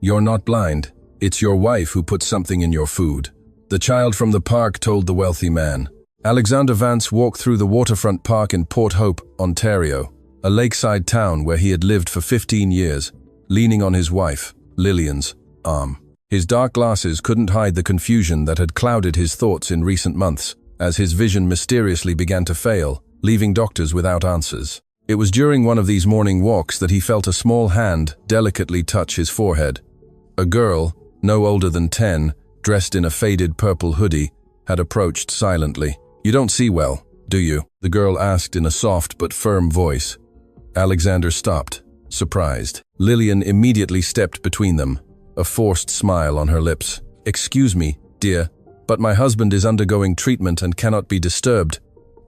"You're not blind. It's your wife who put something in your food," the child from the park told the wealthy man. Alexander Vance walked through the waterfront park in Port Hope, Ontario, a lakeside town where he had lived for 15 years, leaning on his wife, Lillian's, arm. His dark glasses couldn't hide the confusion that had clouded his thoughts in recent months, as his vision mysteriously began to fail, leaving doctors without answers. It was during one of these morning walks that he felt a small hand delicately touch his forehead. A girl, no older than 10, dressed in a faded purple hoodie, had approached silently. "You don't see well, do you?" the girl asked in a soft but firm voice. Alexander stopped, surprised. Lillian immediately stepped between them, a forced smile on her lips. "Excuse me, dear, but my husband is undergoing treatment and cannot be disturbed,"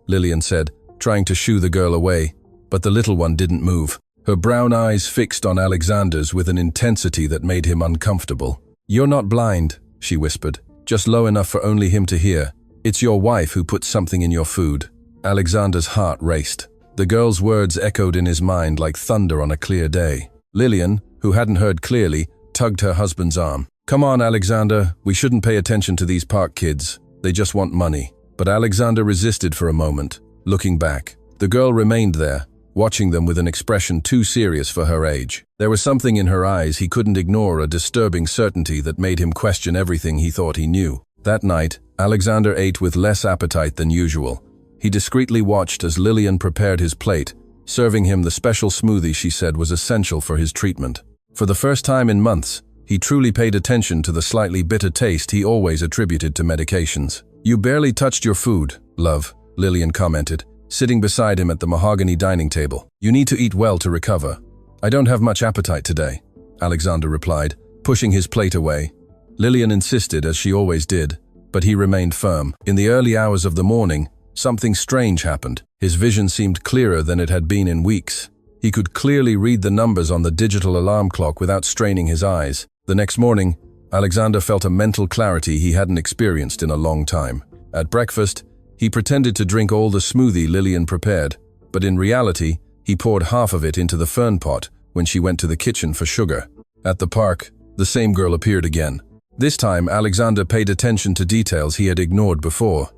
Lillian said, trying to shoo the girl away, but the little one didn't move. Her brown eyes fixed on Alexander's with an intensity that made him uncomfortable. "You're not blind," she whispered, just low enough for only him to hear. "It's your wife who put something in your food." Alexander's heart raced. The girl's words echoed in his mind like thunder on a clear day. Lillian, who hadn't heard clearly, tugged her husband's arm. "Come on, Alexander, we shouldn't pay attention to these park kids. They just want money." But Alexander resisted for a moment, looking back. The girl remained there, watching them with an expression too serious for her age. There was something in her eyes he couldn't ignore, a disturbing certainty that made him question everything he thought he knew. That night, Alexander ate with less appetite than usual. He discreetly watched as Lillian prepared his plate, serving him the special smoothie she said was essential for his treatment. For the first time in months, he truly paid attention to the slightly bitter taste he always attributed to medications. "You barely touched your food, love," Lillian commented, sitting beside him at the mahogany dining table. "You need to eat well to recover." "I don't have much appetite today," Alexander replied, pushing his plate away. Lillian insisted, as she always did, but he remained firm. In the early hours of the morning, something strange happened. His vision seemed clearer than it had been in weeks. He could clearly read the numbers on the digital alarm clock without straining his eyes. The next morning, Alexander felt a mental clarity he hadn't experienced in a long time. At breakfast, he pretended to drink all the smoothie Lillian prepared, but in reality, he poured half of it into the fern pot when she went to the kitchen for sugar. At the park, the same girl appeared again. This time, Alexander paid attention to details he had ignored before.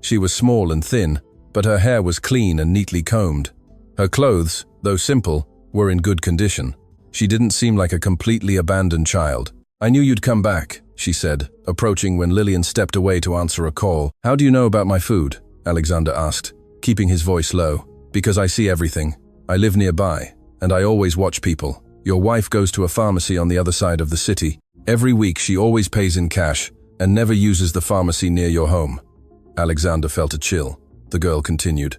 She was small and thin, but her hair was clean and neatly combed. Her clothes, though simple, were in good condition. She didn't seem like a completely abandoned child. "I knew you'd come back," she said, approaching when Lillian stepped away to answer a call. "How do you know about my food?" Alexander asked, keeping his voice low. "Because I see everything. I live nearby, and I always watch people. Your wife goes to a pharmacy on the other side of the city. Every week she always pays in cash and never uses the pharmacy near your home." Alexander felt a chill. The girl continued.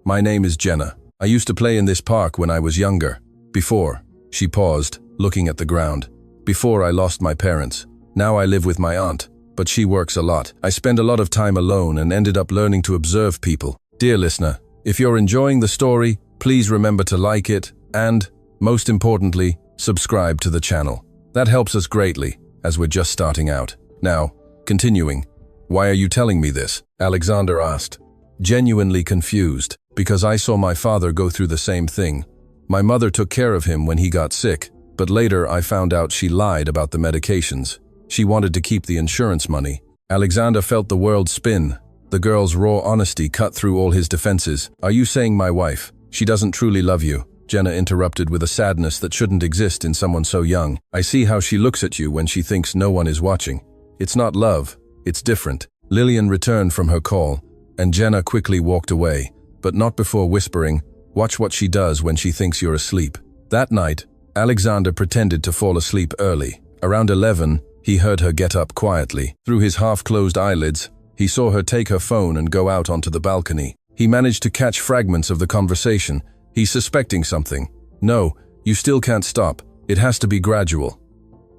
"My name is Jenna. I used to play in this park when I was younger. Before," she paused, looking at the ground. "Before I lost my parents. Now I live with my aunt, but she works a lot. I spend a lot of time alone and ended up learning to observe people." Dear listener, if you're enjoying the story, please remember to like it and, most importantly, subscribe to the channel. That helps us greatly, as we're just starting out. Now, continuing. "Why are you telling me this?" Alexander asked, genuinely confused. "Because I saw my father go through the same thing. My mother took care of him when he got sick, but later I found out she lied about the medications. She wanted to keep the insurance money." Alexander felt the world spin. The girl's raw honesty cut through all his defenses. "Are you saying my wife, she doesn't truly love you?" Jenna interrupted with a sadness that shouldn't exist in someone so young. "I see how she looks at you when she thinks no one is watching. It's not love, it's different." Lillian returned from her call, and Jenna quickly walked away, but not before whispering, "Watch what she does when she thinks you're asleep." That night, Alexander pretended to fall asleep early. Around 11, he heard her get up quietly. Through his half-closed eyelids, he saw her take her phone and go out onto the balcony. He managed to catch fragments of the conversation. "He's suspecting something. No, you still can't stop. It has to be gradual."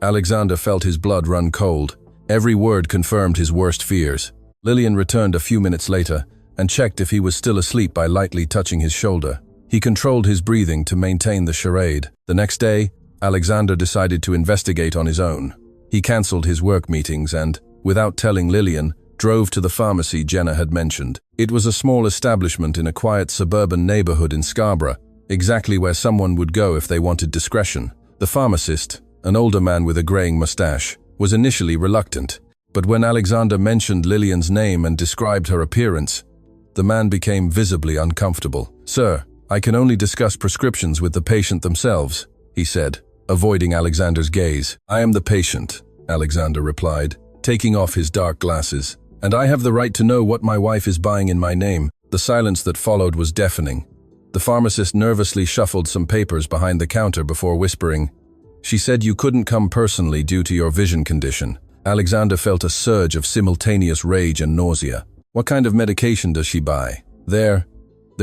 Alexander felt his blood run cold. Every word confirmed his worst fears. Lillian returned a few minutes later and checked if he was still asleep by lightly touching his shoulder. He controlled his breathing to maintain the charade. The next day, Alexander decided to investigate on his own. He cancelled his work meetings and, without telling Lillian, drove to the pharmacy Jenna had mentioned. It was a small establishment in a quiet suburban neighborhood in Scarborough, exactly where someone would go if they wanted discretion. The pharmacist, an older man with a graying mustache, was initially reluctant. But when Alexander mentioned Lillian's name and described her appearance, the man became visibly uncomfortable. "Sir, I can only discuss prescriptions with the patient themselves," he said, avoiding Alexander's gaze. "I am the patient," Alexander replied, taking off his dark glasses. "And I have the right to know what my wife is buying in my name." The silence that followed was deafening. The pharmacist nervously shuffled some papers behind the counter before whispering, "She said you couldn't come personally due to your vision condition." Alexander felt a surge of simultaneous rage and nausea. "What kind of medication does she buy?" They're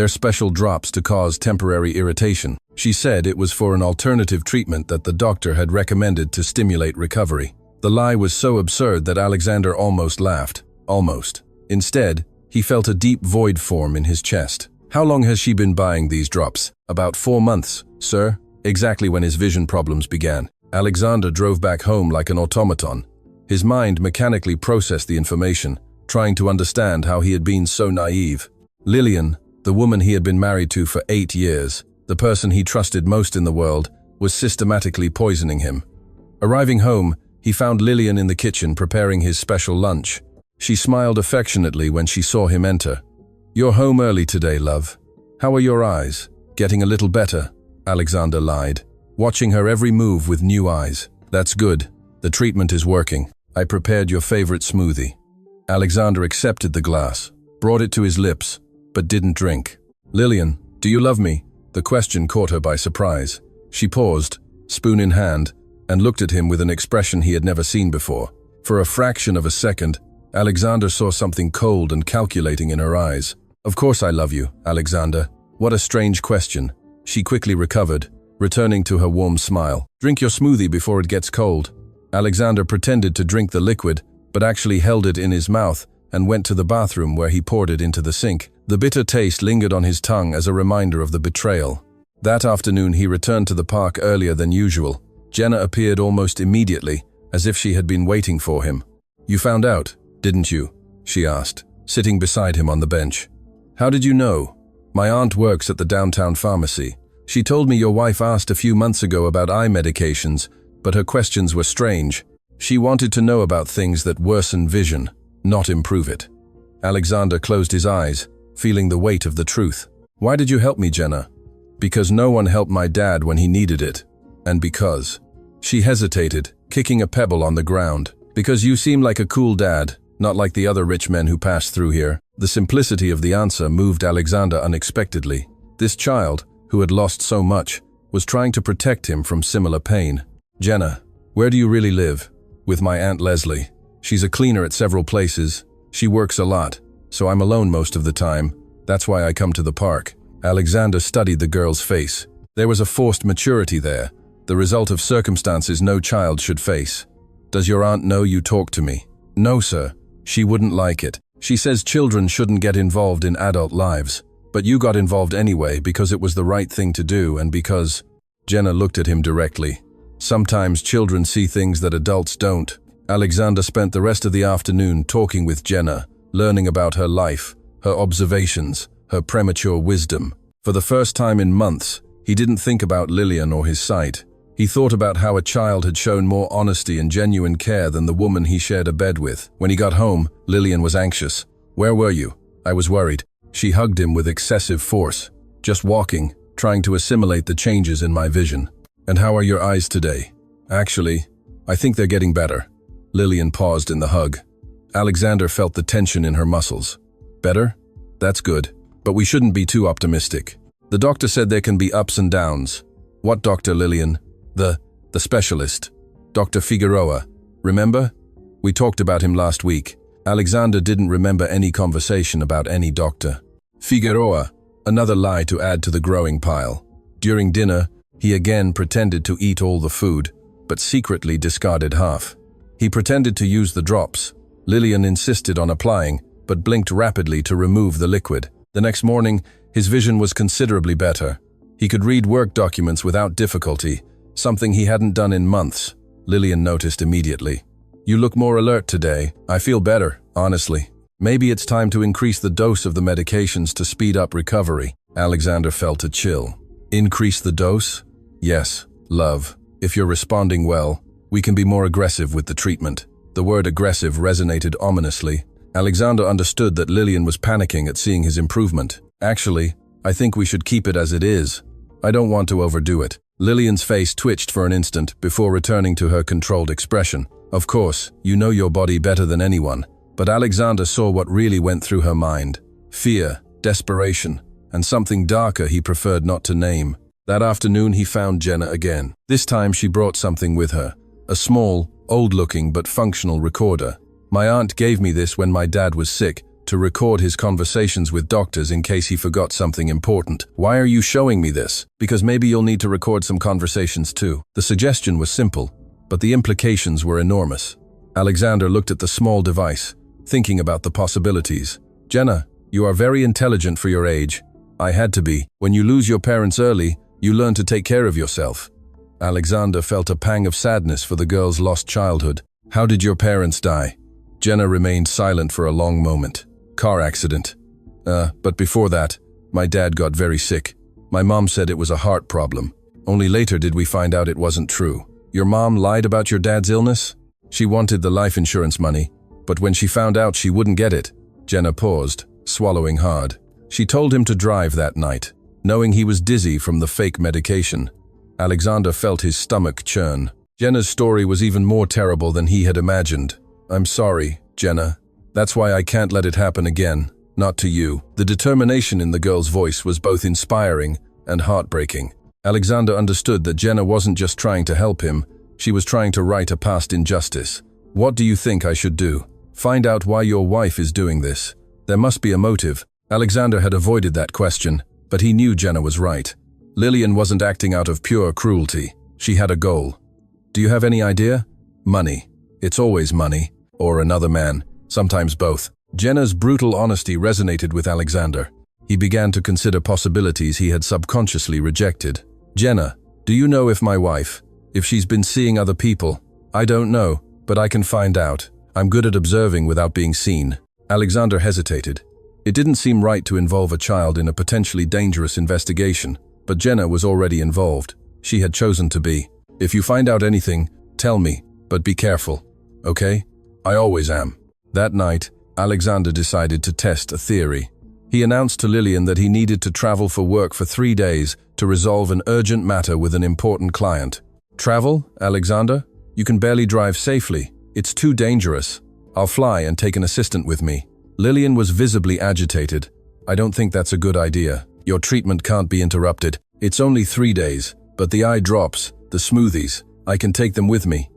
special drops to cause temporary irritation. She said it was for an alternative treatment that the doctor had recommended to stimulate recovery. The lie was so absurd that Alexander almost laughed. Almost. Instead, he felt a deep void form in his chest. "How long has she been buying these drops?" "About 4 months, sir." Exactly when his vision problems began. Alexander drove back home like an automaton. His mind mechanically processed the information, trying to understand how he had been so naive. Lillian, the woman he had been married to for 8 years, the person he trusted most in the world, was systematically poisoning him. Arriving home, he found Lillian in the kitchen preparing his special lunch. She smiled affectionately when she saw him enter. "You're home early today, love. How are your eyes?" "Getting a little better," Alexander lied, watching her every move with new eyes. "That's good. The treatment is working. I prepared your favorite smoothie." Alexander accepted the glass, brought it to his lips, but didn't drink. "Lillian, do you love me?" The question caught her by surprise. She paused, spoon in hand, and looked at him with an expression he had never seen before. For a fraction of a second, Alexander saw something cold and calculating in her eyes. "Of course I love you, Alexander. What a strange question." She quickly recovered, returning to her warm smile. "Drink your smoothie before it gets cold." Alexander pretended to drink the liquid, but actually held it in his mouth and went to the bathroom where he poured it into the sink. The bitter taste lingered on his tongue as a reminder of the betrayal. That afternoon he returned to the park earlier than usual. Jenna appeared almost immediately, as if she had been waiting for him. "You found out, didn't you?" she asked, sitting beside him on the bench. "How did you know?" "My aunt works at the downtown pharmacy. She told me your wife asked a few months ago about eye medications, but her questions were strange. She wanted to know about things that worsen vision, not improve it." Alexander closed his eyes, feeling the weight of the truth. "Why did you help me, Jenna?" "Because no one helped my dad when he needed it. And because..." She hesitated, kicking a pebble on the ground. "Because you seem like a cool dad, not like the other rich men who pass through here." The simplicity of the answer moved Alexander unexpectedly. This child, who had lost so much, was trying to protect him from similar pain. "Jenna, where do you really live?" "With my Aunt Leslie. She's a cleaner at several places. She works a lot, so I'm alone most of the time. That's why I come to the park." Alexander studied the girl's face. There was a forced maturity there, the result of circumstances no child should face. "Does your aunt know you talk to me?" "No, sir. She wouldn't like it. She says children shouldn't get involved in adult lives. But you got involved anyway because it was the right thing to do and because..." Jenna looked at him directly. "Sometimes children see things that adults don't." Alexander spent the rest of the afternoon talking with Jenna, learning about her life, her observations, her premature wisdom. For the first time in months, he didn't think about Lillian or his sight. He thought about how a child had shown more honesty and genuine care than the woman he shared a bed with. When he got home, Lillian was anxious. "Where were you?" "I was worried." She hugged him with excessive force. "Just walking, trying to assimilate the changes in my vision." "And how are your eyes today?" "Actually, I think they're getting better." Lillian paused in the hug. Alexander felt the tension in her muscles. "Better? That's good. But we shouldn't be too optimistic. The doctor said there can be ups and downs." "What doctor, Lillian?" The specialist. Dr. Figueroa. Remember? We talked about him last week." Alexander didn't remember any conversation about any doctor. Figueroa, another lie to add to the growing pile. During dinner, he again pretended to eat all the food, but secretly discarded half. He pretended to use the drops. Lillian insisted on applying, but blinked rapidly to remove the liquid. The next morning, his vision was considerably better. He could read work documents without difficulty, something he hadn't done in months. Lillian noticed immediately. "You look more alert today. I feel better, honestly. Maybe it's time to increase the dose of the medications to speed up recovery." Alexander felt a chill. "Increase the dose?" "Yes, love. If you're responding well, we can be more aggressive with the treatment." The word aggressive resonated ominously. Alexander understood that Lillian was panicking at seeing his improvement. "Actually, I think we should keep it as it is. I don't want to overdo it." Lillian's face twitched for an instant before returning to her controlled expression. "Of course, you know your body better than anyone." But Alexander saw what really went through her mind. Fear, desperation, and something darker he preferred not to name. That afternoon he found Jenna again. This time she brought something with her. A small, old-looking but functional recorder. "My aunt gave me this when my dad was sick, to record his conversations with doctors in case he forgot something important." "Why are you showing me this?" "Because maybe you'll need to record some conversations too." The suggestion was simple, but the implications were enormous. Alexander looked at the small device, thinking about the possibilities. "Jenna, you are very intelligent for your age. I had to be. When you lose your parents early, you learn to take care of yourself." Alexander felt a pang of sadness for the girl's lost childhood. "How did your parents die?" Jenna remained silent for a long moment. "Car accident. But before that, my dad got very sick. My mom said it was a heart problem. Only later did we find out it wasn't true." "Your mom lied about your dad's illness?" "She wanted the life insurance money, but when she found out she wouldn't get it." Jenna paused, swallowing hard. "She told him to drive that night, knowing he was dizzy from the fake medication." Alexander felt his stomach churn. Jenna's story was even more terrible than he had imagined. "I'm sorry, Jenna. That's why I can't let it happen again. Not to you." The determination in the girl's voice was both inspiring and heartbreaking. Alexander understood that Jenna wasn't just trying to help him, she was trying to right a past injustice. "What do you think I should do?" "Find out why your wife is doing this. There must be a motive." Alexander had avoided that question, but he knew Jenna was right. Lillian wasn't acting out of pure cruelty. She had a goal. "Do you have any idea?" "Money. It's always money. Or another man. Sometimes both." Jenna's brutal honesty resonated with Alexander. He began to consider possibilities he had subconsciously rejected. "Jenna, do you know if my wife, if she's been seeing other people?" "I don't know, but I can find out. I'm good at observing without being seen." Alexander hesitated. It didn't seem right to involve a child in a potentially dangerous investigation, but Jenna was already involved. She had chosen to be. "If you find out anything, tell me, but be careful. Okay? I always am." That night, Alexander decided to test a theory. He announced to Lillian that he needed to travel for work for 3 days to resolve an urgent matter with an important client. "Travel, Alexander? You can barely drive safely. It's too dangerous. I'll fly and take an assistant with me." Lillian was visibly agitated. "I don't think that's a good idea. Your treatment can't be interrupted. It's only 3 days, but the eye drops, the smoothies, I can take them with me."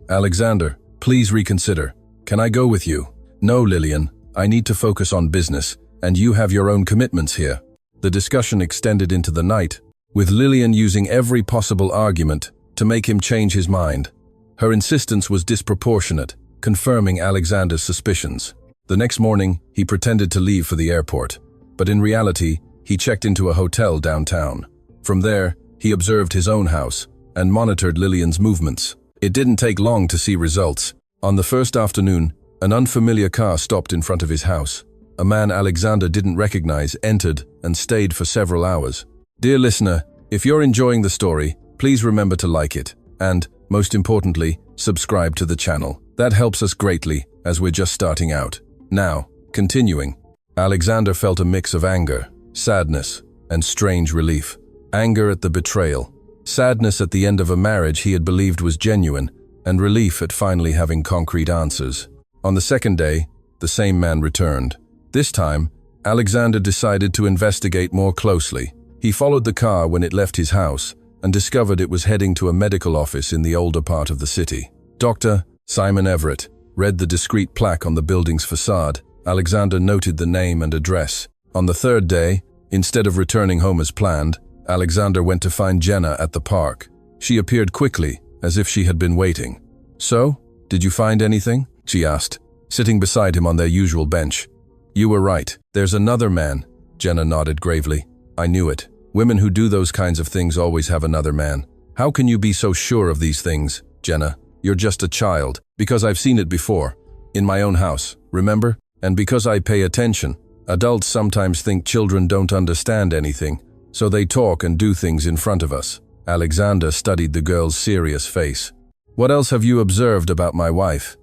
"Alexander, please reconsider. Can I go with you?" "No, Lillian. I need to focus on business, and you have your own commitments here." The discussion extended into the night, with Lillian using every possible argument to make him change his mind. Her insistence was disproportionate, confirming Alexander's suspicions. The next morning, he pretended to leave for the airport, but in reality, he checked into a hotel downtown. From there, he observed his own house and monitored Lillian's movements. It didn't take long to see results. On the first afternoon, an unfamiliar car stopped in front of his house. A man Alexander didn't recognize entered and stayed for several hours. Dear listener, if you're enjoying the story, please remember to like it, and, most importantly, subscribe to the channel. That helps us greatly, as we're just starting out. Now, continuing. Alexander felt a mix of anger, sadness, and strange relief. Anger at the betrayal, sadness at the end of a marriage he had believed was genuine, and relief at finally having concrete answers. On the second day, the same man returned. This time, Alexander decided to investigate more closely. He followed the car when it left his house and discovered it was heading to a medical office in the older part of the city. Dr. Simon Everett read the discreet plaque on the building's facade. Alexander noted the name and address. On the third day, instead of returning home as planned, Alexander went to find Jenna at the park. She appeared quickly, as if she had been waiting. "So, did you find anything?" she asked, sitting beside him on their usual bench. "You were right. There's another man." Jenna nodded gravely. "I knew it. Women who do those kinds of things always have another man." "How can you be so sure of these things, Jenna? You're just a child." "Because I've seen it before. In my own house, remember? And because I pay attention. Adults sometimes think children don't understand anything, so they talk and do things in front of us. Alexander studied the girl's serious face. What else have you observed about my wife?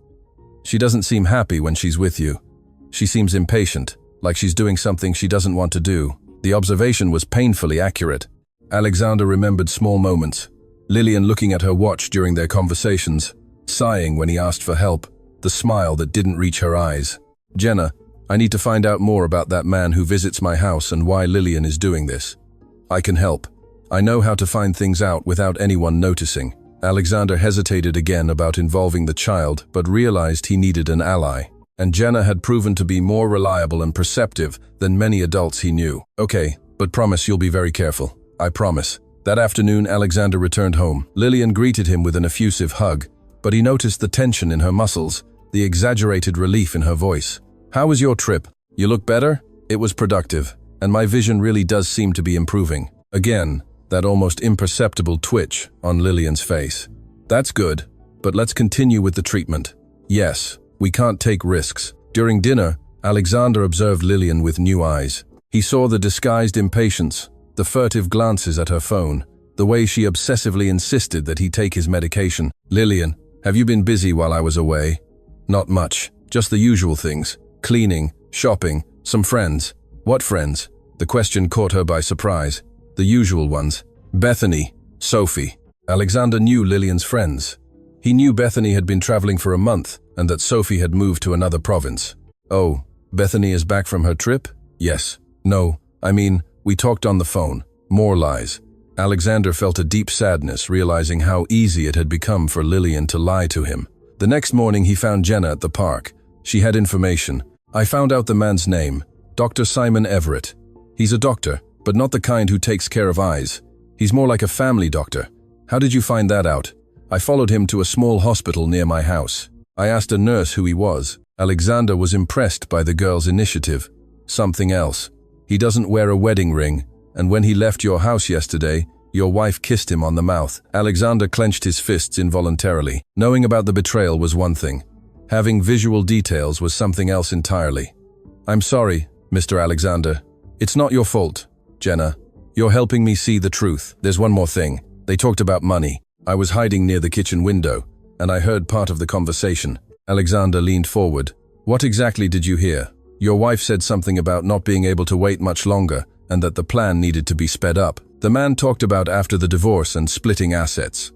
She doesn't seem happy when she's with you. She seems impatient, like she's doing something she doesn't want to do. The observation was painfully accurate. Alexander remembered small moments. Lillian looking at her watch during their conversations, sighing when he asked for help, the smile that didn't reach her eyes. Jenna, I need to find out more about that man who visits my house and why Lillian is doing this. I can help. I know how to find things out without anyone noticing. Alexander hesitated again about involving the child, but realized he needed an ally. And Jenna had proven to be more reliable and perceptive than many adults he knew. Okay, but promise you'll be very careful. I promise. That afternoon, Alexander returned home. Lillian greeted him with an effusive hug, but he noticed the tension in her muscles, the exaggerated relief in her voice. How was your trip? You look better? It was productive, and my vision really does seem to be improving. Again, that almost imperceptible twitch on Lillian's face. That's good, but let's continue with the treatment. Yes, we can't take risks. During dinner, Alexander observed Lillian with new eyes. He saw the disguised impatience, the furtive glances at her phone, the way she obsessively insisted that he take his medication. Lillian, have you been busy while I was away? Not much, just the usual things. Cleaning, shopping, some friends. What friends? The question caught her by surprise. The usual ones. Bethany, Sophie. Alexander knew Lillian's friends. He knew Bethany had been traveling for a month and that Sophie had moved to another province. Oh, Bethany is back from her trip? Yes. No, I mean, we talked on the phone. More lies. Alexander felt a deep sadness, realizing how easy it had become for Lillian to lie to him. The next morning he found Jenna at the park. She had information. I found out the man's name, Dr. Simon Everett. He's a doctor, but not the kind who takes care of eyes. He's more like a family doctor. How did you find that out? I followed him to a small hospital near my house. I asked a nurse who he was. Alexander was impressed by the girl's initiative. Something else. He doesn't wear a wedding ring, and when he left your house yesterday, your wife kissed him on the mouth. Alexander clenched his fists involuntarily. Knowing about the betrayal was one thing. Having visual details was something else entirely. I'm sorry, Mr. Alexander. It's not your fault, Jenna. You're helping me see the truth. There's one more thing. They talked about money. I was hiding near the kitchen window, and I heard part of the conversation. Alexander leaned forward. What exactly did you hear? Your wife said something about not being able to wait much longer, and that the plan needed to be sped up. The man talked about after the divorce and splitting assets.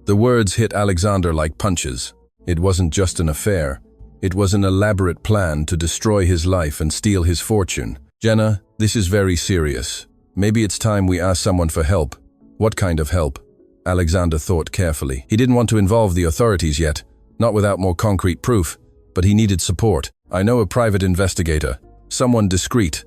The words hit Alexander like punches. It wasn't just an affair. It was an elaborate plan to destroy his life and steal his fortune. Jenna, this is very serious. Maybe it's time we ask someone for help. What kind of help? Alexander thought carefully. He didn't want to involve the authorities yet, not without more concrete proof, but he needed support. I know a private investigator, someone discreet.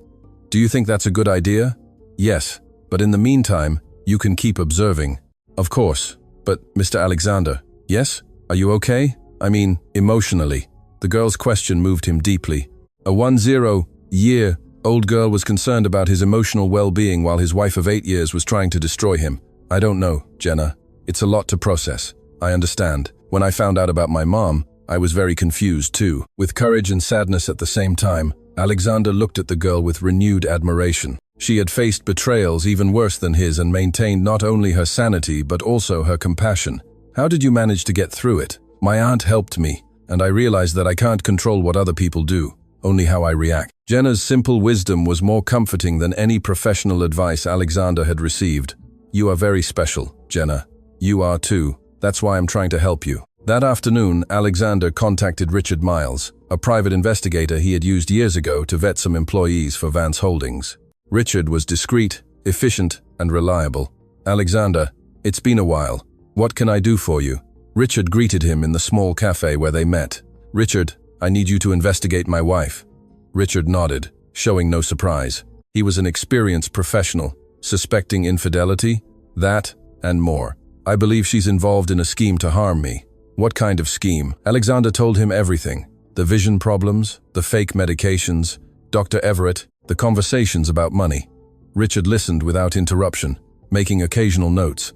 Do you think that's a good idea? Yes, but in the meantime, you can keep observing. Of course, but Mr. Alexander, yes? Are you okay? I mean, emotionally. The girl's question moved him deeply. A 10-year-old girl was concerned about his emotional well-being while his wife of 8 years was trying to destroy him. I don't know, Jenna. It's a lot to process. I understand. When I found out about my mom, I was very confused too. With courage and sadness at the same time, Alexander looked at the girl with renewed admiration. She had faced betrayals even worse than his and maintained not only her sanity but also her compassion. How did you manage to get through it? My aunt helped me, and I realized that I can't control what other people do, only how I react. Jenna's simple wisdom was more comforting than any professional advice Alexander had received. You are very special, Jenna. You are too. That's why I'm trying to help you. That afternoon, Alexander contacted Richard Miles, a private investigator he had used years ago to vet some employees for Vance Holdings. Richard was discreet, efficient, and reliable. Alexander, it's been a while. What can I do for you? Richard greeted him in the small cafe where they met. Richard, I need you to investigate my wife. Richard nodded, showing no surprise. He was an experienced professional, suspecting infidelity, that, and more. I believe she's involved in a scheme to harm me. What kind of scheme? Alexander told him everything. The vision problems, the fake medications, Dr. Everett, the conversations about money. Richard listened without interruption, making occasional notes.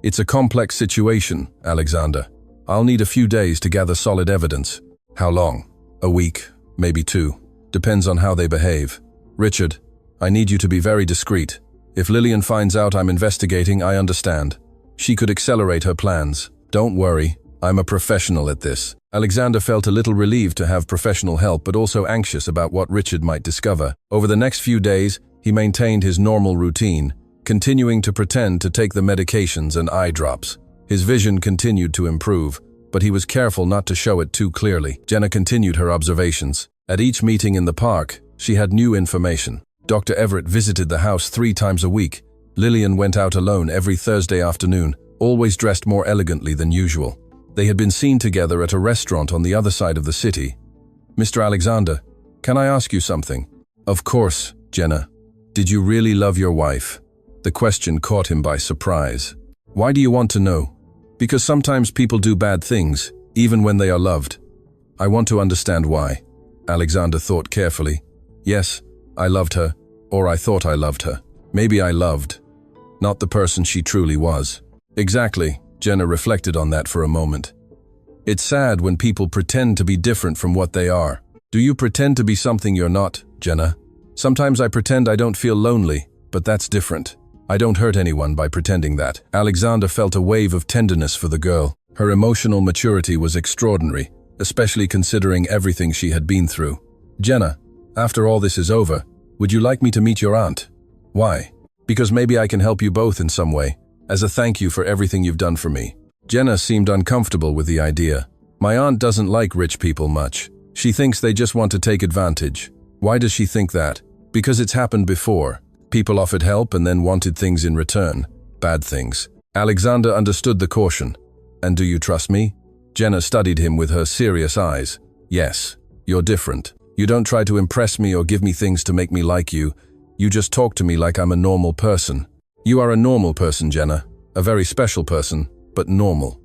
It's a complex situation, Alexander. I'll need a few days to gather solid evidence. How long? A week, maybe 2. Depends on how they behave. Richard, I need you to be very discreet. If Lillian finds out I'm investigating, I understand. She could accelerate her plans. Don't worry, I'm a professional at this. Alexander felt a little relieved to have professional help, but also anxious about what Richard might discover. Over the next few days, he maintained his normal routine, continuing to pretend to take the medications and eye drops. His vision continued to improve, but he was careful not to show it too clearly. Jenna continued her observations. At each meeting in the park, she had new information. Dr. Everett visited the house 3 times a week. Lillian went out alone every Thursday afternoon, always dressed more elegantly than usual. They had been seen together at a restaurant on the other side of the city. Mr. Alexander, can I ask you something? Of course, Jenna. Did you really love your wife? The question caught him by surprise. Why do you want to know? Because sometimes people do bad things, even when they are loved. I want to understand why. Alexander thought carefully. Yes, I loved her, or I thought I loved her. Maybe I loved, not the person she truly was. Exactly, Jenna reflected on that for a moment. It's sad when people pretend to be different from what they are. Do you pretend to be something you're not, Jenna? Sometimes I pretend I don't feel lonely, but that's different. I don't hurt anyone by pretending that. Alexander felt a wave of tenderness for the girl. Her emotional maturity was extraordinary, especially considering everything she had been through. Jenna, after all this is over, would you like me to meet your aunt? Why? Because maybe I can help you both in some way, as a thank you for everything you've done for me. Jenna seemed uncomfortable with the idea. My aunt doesn't like rich people much. She thinks they just want to take advantage. Why does she think that? Because it's happened before. People offered help and then wanted things in return. Bad things. Alexander understood the caution. And do you trust me? Jenna studied him with her serious eyes. Yes, you're different. You don't try to impress me or give me things to make me like you. You just talk to me like I'm a normal person. You are a normal person, Jenna. A very special person, but normal.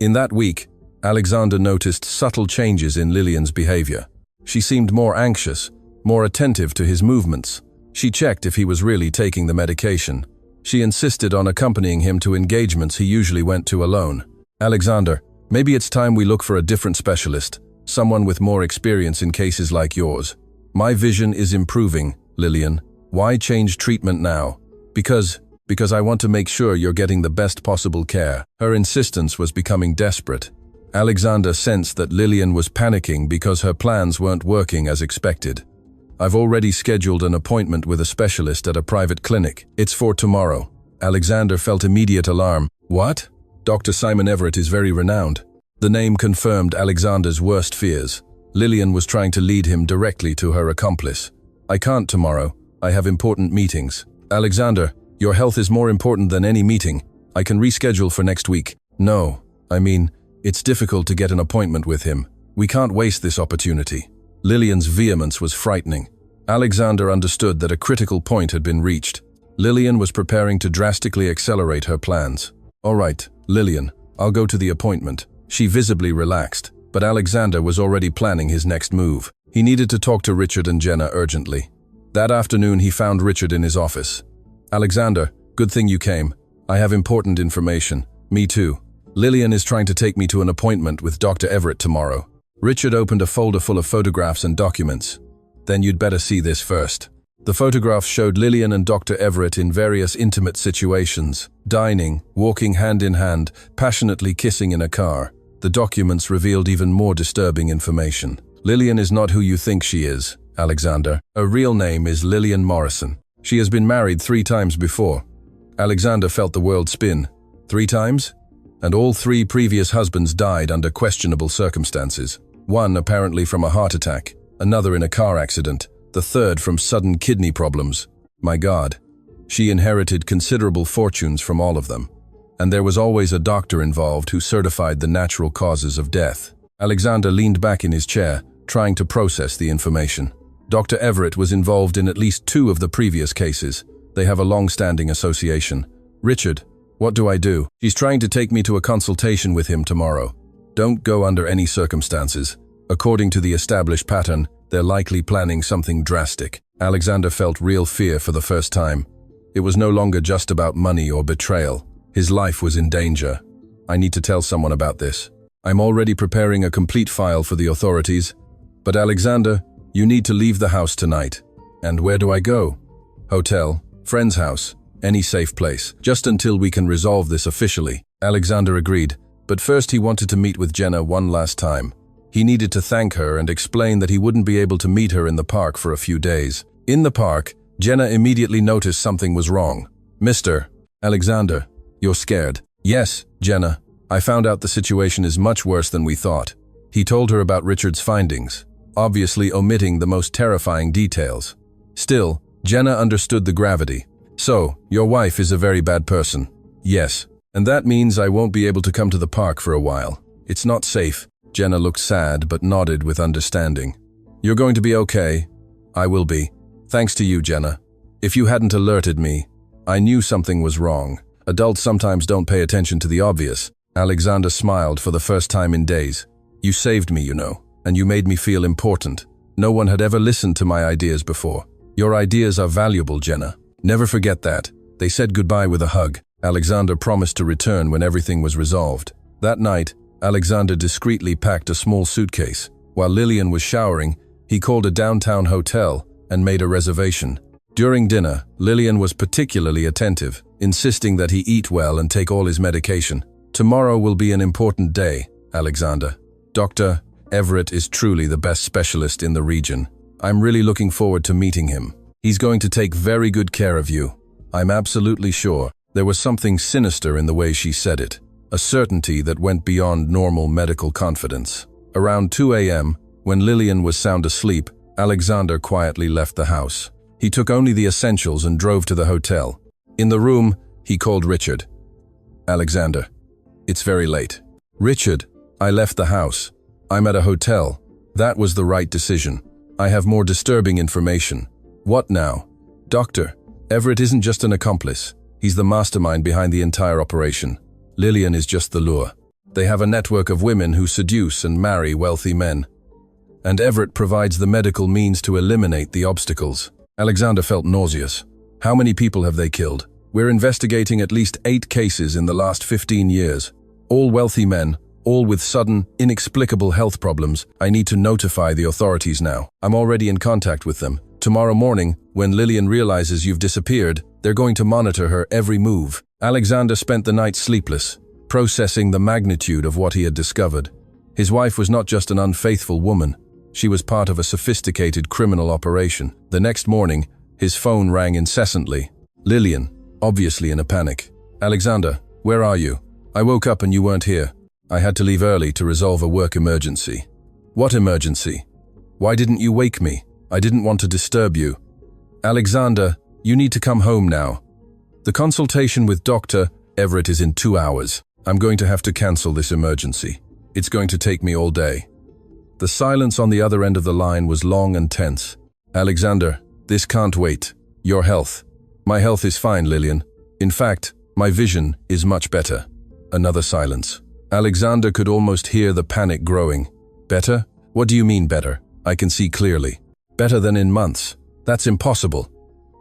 In that week, Alexander noticed subtle changes in Lillian's behavior. She seemed more anxious, more attentive to his movements. She checked if he was really taking the medication. She insisted on accompanying him to engagements he usually went to alone. Alexander, maybe it's time we look for a different specialist, someone with more experience in cases like yours. My vision is improving, Lillian. Why change treatment now? Because I want to make sure you're getting the best possible care. Her insistence was becoming desperate. Alexander sensed that Lillian was panicking because her plans weren't working as expected. I've already scheduled an appointment with a specialist at a private clinic. It's for tomorrow. Alexander felt immediate alarm. What? Dr. Simon Everett is very renowned. The name confirmed Alexander's worst fears. Lillian was trying to lead him directly to her accomplice. I can't tomorrow. I have important meetings. Alexander, your health is more important than any meeting. I can reschedule for next week. No, it's difficult to get an appointment with him. We can't waste this opportunity. Lillian's vehemence was frightening. Alexander understood that a critical point had been reached. Lillian was preparing to drastically accelerate her plans. All right, Lillian, I'll go to the appointment. She visibly relaxed, but Alexander was already planning his next move. He needed to talk to Richard and Jenna urgently. That afternoon he found Richard in his office. Alexander, good thing you came. I have important information. Me too. Lillian is trying to take me to an appointment with Dr. Everett tomorrow. Richard opened a folder full of photographs and documents. Then you'd better see this first. The photographs showed Lillian and Dr. Everett in various intimate situations, dining, walking hand in hand, passionately kissing in a car. The documents revealed even more disturbing information. Lillian is not who you think she is, Alexander. Her real name is Lillian Morrison. She has been married 3 times before. Alexander felt the world spin. 3 times? And all 3 previous husbands died under questionable circumstances. One apparently from a heart attack, another in a car accident, the third from sudden kidney problems. My God. She inherited considerable fortunes from all of them. And there was always a doctor involved who certified the natural causes of death. Alexander leaned back in his chair, trying to process the information. Dr. Everett was involved in at least 2 of the previous cases. They have a long-standing association. Richard, what do I do? She's trying to take me to a consultation with him tomorrow. Don't go under any circumstances. According to the established pattern, they're likely planning something drastic. Alexander felt real fear for the first time. It was no longer just about money or betrayal. His life was in danger. I need to tell someone about this. I'm already preparing a complete file for the authorities. But Alexander, you need to leave the house tonight. And where do I go? Hotel, friend's house. Any safe place, just until we can resolve this officially. Alexander agreed, but first he wanted to meet with Jenna one last time. He needed to thank her and explain that he wouldn't be able to meet her in the park for a few days. In the park, Jenna immediately noticed something was wrong. Mr. Alexander, you're scared. Yes, Jenna. I found out the situation is much worse than we thought. He told her about Richard's findings, obviously omitting the most terrifying details. Still, Jenna understood the gravity. So, your wife is a very bad person. Yes. And that means I won't be able to come to the park for a while. It's not safe. Jenna looked sad but nodded with understanding. You're going to be okay. I will be. Thanks to you, Jenna. If you hadn't alerted me, I knew something was wrong. Adults sometimes don't pay attention to the obvious. Alexander smiled for the first time in days. You saved me, you know, and you made me feel important. No one had ever listened to my ideas before. Your ideas are valuable, Jenna. Never forget that. They said goodbye with a hug. Alexander promised to return when everything was resolved. That night, Alexander discreetly packed a small suitcase. While Lillian was showering, he called a downtown hotel and made a reservation. During dinner, Lillian was particularly attentive, insisting that he eat well and take all his medication. Tomorrow will be an important day, Alexander. Dr. Everett is truly the best specialist in the region. I'm really looking forward to meeting him. He's going to take very good care of you. I'm absolutely sure. There was something sinister in the way she said it, a certainty that went beyond normal medical confidence. Around 2 a.m., when Lillian was sound asleep, Alexander quietly left the house. He took only the essentials and drove to the hotel. In the room, he called Richard. Alexander, it's very late. Richard, I left the house. I'm at a hotel. That was the right decision. I have more disturbing information. What now? Doctor, Everett isn't just an accomplice. He's the mastermind behind the entire operation. Lillian is just the lure. They have a network of women who seduce and marry wealthy men. And Everett provides the medical means to eliminate the obstacles. Alexander felt nauseous. How many people have they killed? We're investigating at least 8 cases in the last 15 years. All wealthy men, all with sudden, inexplicable health problems. I need to notify the authorities now. I'm already in contact with them. Tomorrow morning, when Lillian realizes you've disappeared, they're going to monitor her every move. Alexander spent the night sleepless, processing the magnitude of what he had discovered. His wife was not just an unfaithful woman. She was part of a sophisticated criminal operation. The next morning, his phone rang incessantly. Lillian, obviously in a panic. Alexander, where are you? I woke up and you weren't here. I had to leave early to resolve a work emergency. What emergency? Why didn't you wake me? I didn't want to disturb you. Alexander, you need to come home now. The consultation with Dr. Everett is in 2 hours. I'm going to have to cancel this emergency. It's going to take me all day. The silence on the other end of the line was long and tense. Alexander, this can't wait. Your health. My health is fine, Lillian. In fact, my vision is much better. Another silence. Alexander could almost hear the panic growing. Better? What do you mean better? I can see clearly. Better than in months. That's impossible.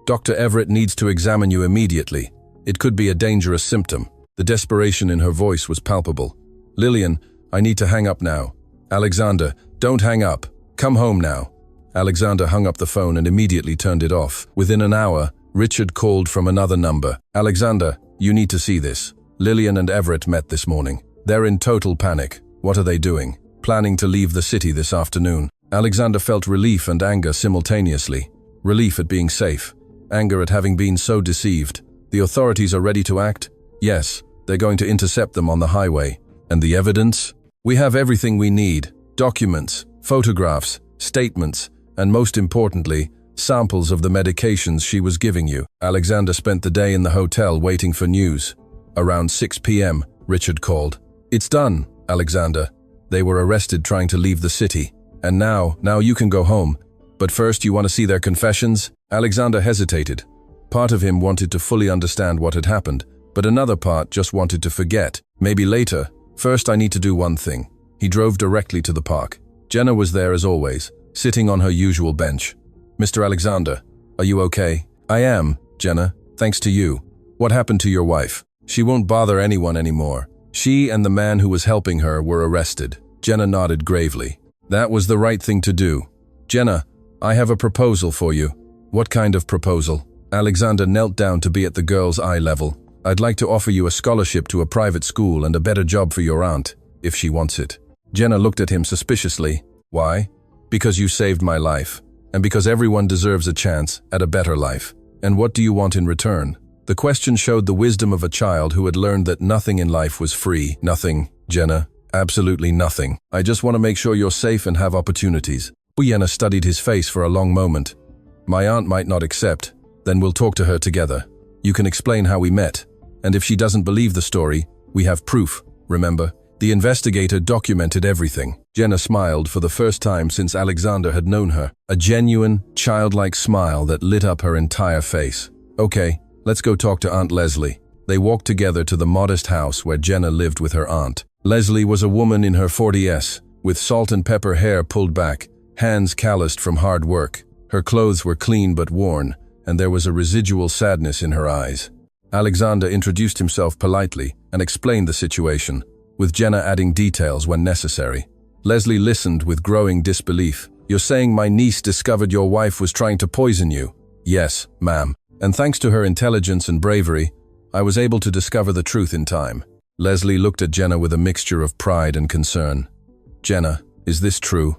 Dr. Everett needs to examine you immediately. It could be a dangerous symptom. The desperation in her voice was palpable. Lillian, I need to hang up now. Alexander, don't hang up. Come home now. Alexander hung up the phone and immediately turned it off. Within an hour, Richard called from another number. Alexander, you need to see this. Lillian and Everett met this morning. They're in total panic. What are they doing? Planning to leave the city this afternoon. Alexander felt relief and anger simultaneously. Relief at being safe. Anger at having been so deceived. The authorities are ready to act? Yes, they're going to intercept them on the highway. And the evidence? We have everything we need. Documents, photographs, statements, and most importantly, samples of the medications she was giving you. Alexander spent the day in the hotel waiting for news. Around 6 p.m., Richard called. It's done, Alexander. They were arrested trying to leave the city. And now you can go home. But first, you want to see their confessions? Alexander hesitated. Part of him wanted to fully understand what had happened, but another part just wanted to forget. Maybe later. First, I need to do one thing. He drove directly to the park. Jenna was there as always, sitting on her usual bench. Mr. Alexander, are you okay? I am, Jenna, thanks to you. What happened to your wife? She won't bother anyone anymore. She and the man who was helping her were arrested. Jenna nodded gravely. That was the right thing to do. Jenna, I have a proposal for you. What kind of proposal? Alexander knelt down to be at the girl's eye level. "I'd like to offer you a scholarship to a private school and a better job for your aunt, if she wants it." Jenna looked at him suspiciously. "Why?" "Because you saved my life. And because everyone deserves a chance at a better life. And what do you want in return?" The question showed the wisdom of a child who had learned that nothing in life was free. "Nothing, Jenna. Absolutely nothing. I just want to make sure you're safe and have opportunities." Jenna studied his face for a long moment. "My aunt might not accept. Then we'll talk to her together. You can explain how we met. And if she doesn't believe the story, we have proof, remember? The investigator documented everything." Jenna smiled for the first time since Alexander had known her. A genuine, childlike smile that lit up her entire face. "Okay, let's go talk to Aunt Leslie." They walked together to the modest house where Jenna lived with her aunt. Leslie was a woman in her 40s, with salt and pepper hair pulled back, hands calloused from hard work. Her clothes were clean but worn, and there was a residual sadness in her eyes. Alexander introduced himself politely and explained the situation, with Jenna adding details when necessary. Leslie listened with growing disbelief. "You're saying my niece discovered your wife was trying to poison you?" "Yes, ma'am. And thanks to her intelligence and bravery, I was able to discover the truth in time." Leslie looked at Jenna with a mixture of pride and concern. "Jenna, is this true?"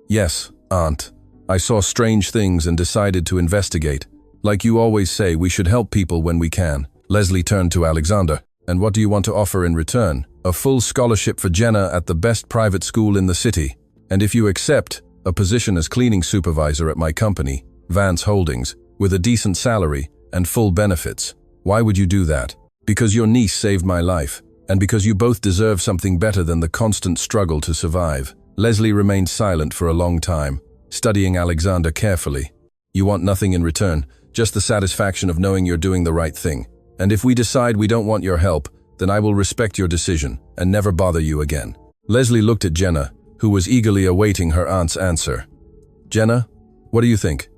"Yes, Aunt. I saw strange things and decided to investigate. Like you always say, we should help people when we can." Leslie turned to Alexander. "And what do you want to offer in return?" "A full scholarship for Jenna at the best private school in the city. And if you accept, a position as cleaning supervisor at my company, Vance Holdings, with a decent salary and full benefits." "Why would you do that?" "Because your niece saved my life, and because you both deserve something better than the constant struggle to survive." Leslie remained silent for a long time, studying Alexander carefully. "You want nothing in return, just the satisfaction of knowing you're doing the right thing. And if we decide we don't want your help, then I will respect your decision and never bother you again." Leslie looked at Jenna, who was eagerly awaiting her aunt's answer. "Jenna, what do you think?"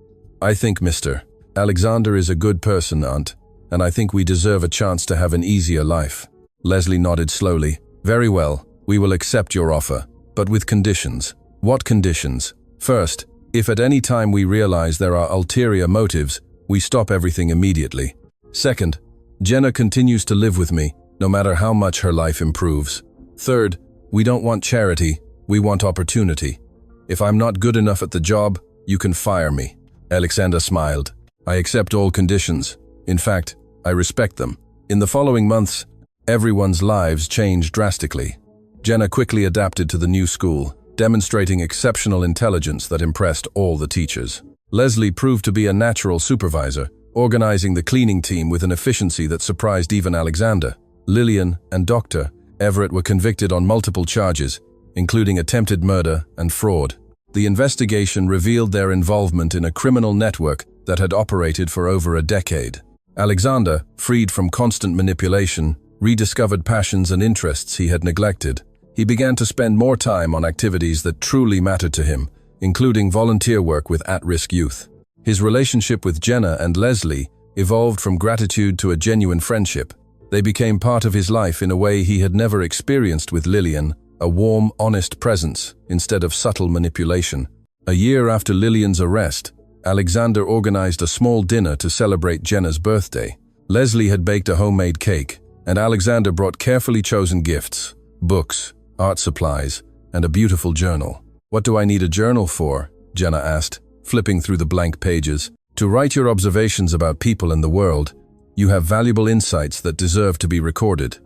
"I think Mr. Alexander is a good person, Aunt, and I think we deserve a chance to have an easier life." Leslie nodded slowly. "Very well, we will accept your offer, but with conditions." "What conditions?" "First, if at any time we realize there are ulterior motives, we stop everything immediately. Second, Jenna continues to live with me, no matter how much her life improves. Third, we don't want charity, we want opportunity. If I'm not good enough at the job, you can fire me." Alexander smiled. "I accept all conditions. In fact, I respect them." In the following months, everyone's lives changed drastically. Jenna quickly adapted to the new school, demonstrating exceptional intelligence that impressed all the teachers. Leslie proved to be a natural supervisor, organizing the cleaning team with an efficiency that surprised even Alexander. Lillian and Dr. Everett were convicted on multiple charges, including attempted murder and fraud. The investigation revealed their involvement in a criminal network that had operated for over a decade. Alexander, freed from constant manipulation, rediscovered passions and interests he had neglected. He began to spend more time on activities that truly mattered to him, including volunteer work with at-risk youth. His relationship with Jenna and Leslie evolved from gratitude to a genuine friendship. They became part of his life in a way he had never experienced with Lillian, a warm, honest presence instead of subtle manipulation. A year after Lillian's arrest, Alexander organized a small dinner to celebrate Jenna's birthday. Leslie had baked a homemade cake, and Alexander brought carefully chosen gifts, books, art supplies, and a beautiful journal. "What do I need a journal for?" Jenna asked, flipping through the blank pages. "To write your observations about people in the world. You have valuable insights that deserve to be recorded."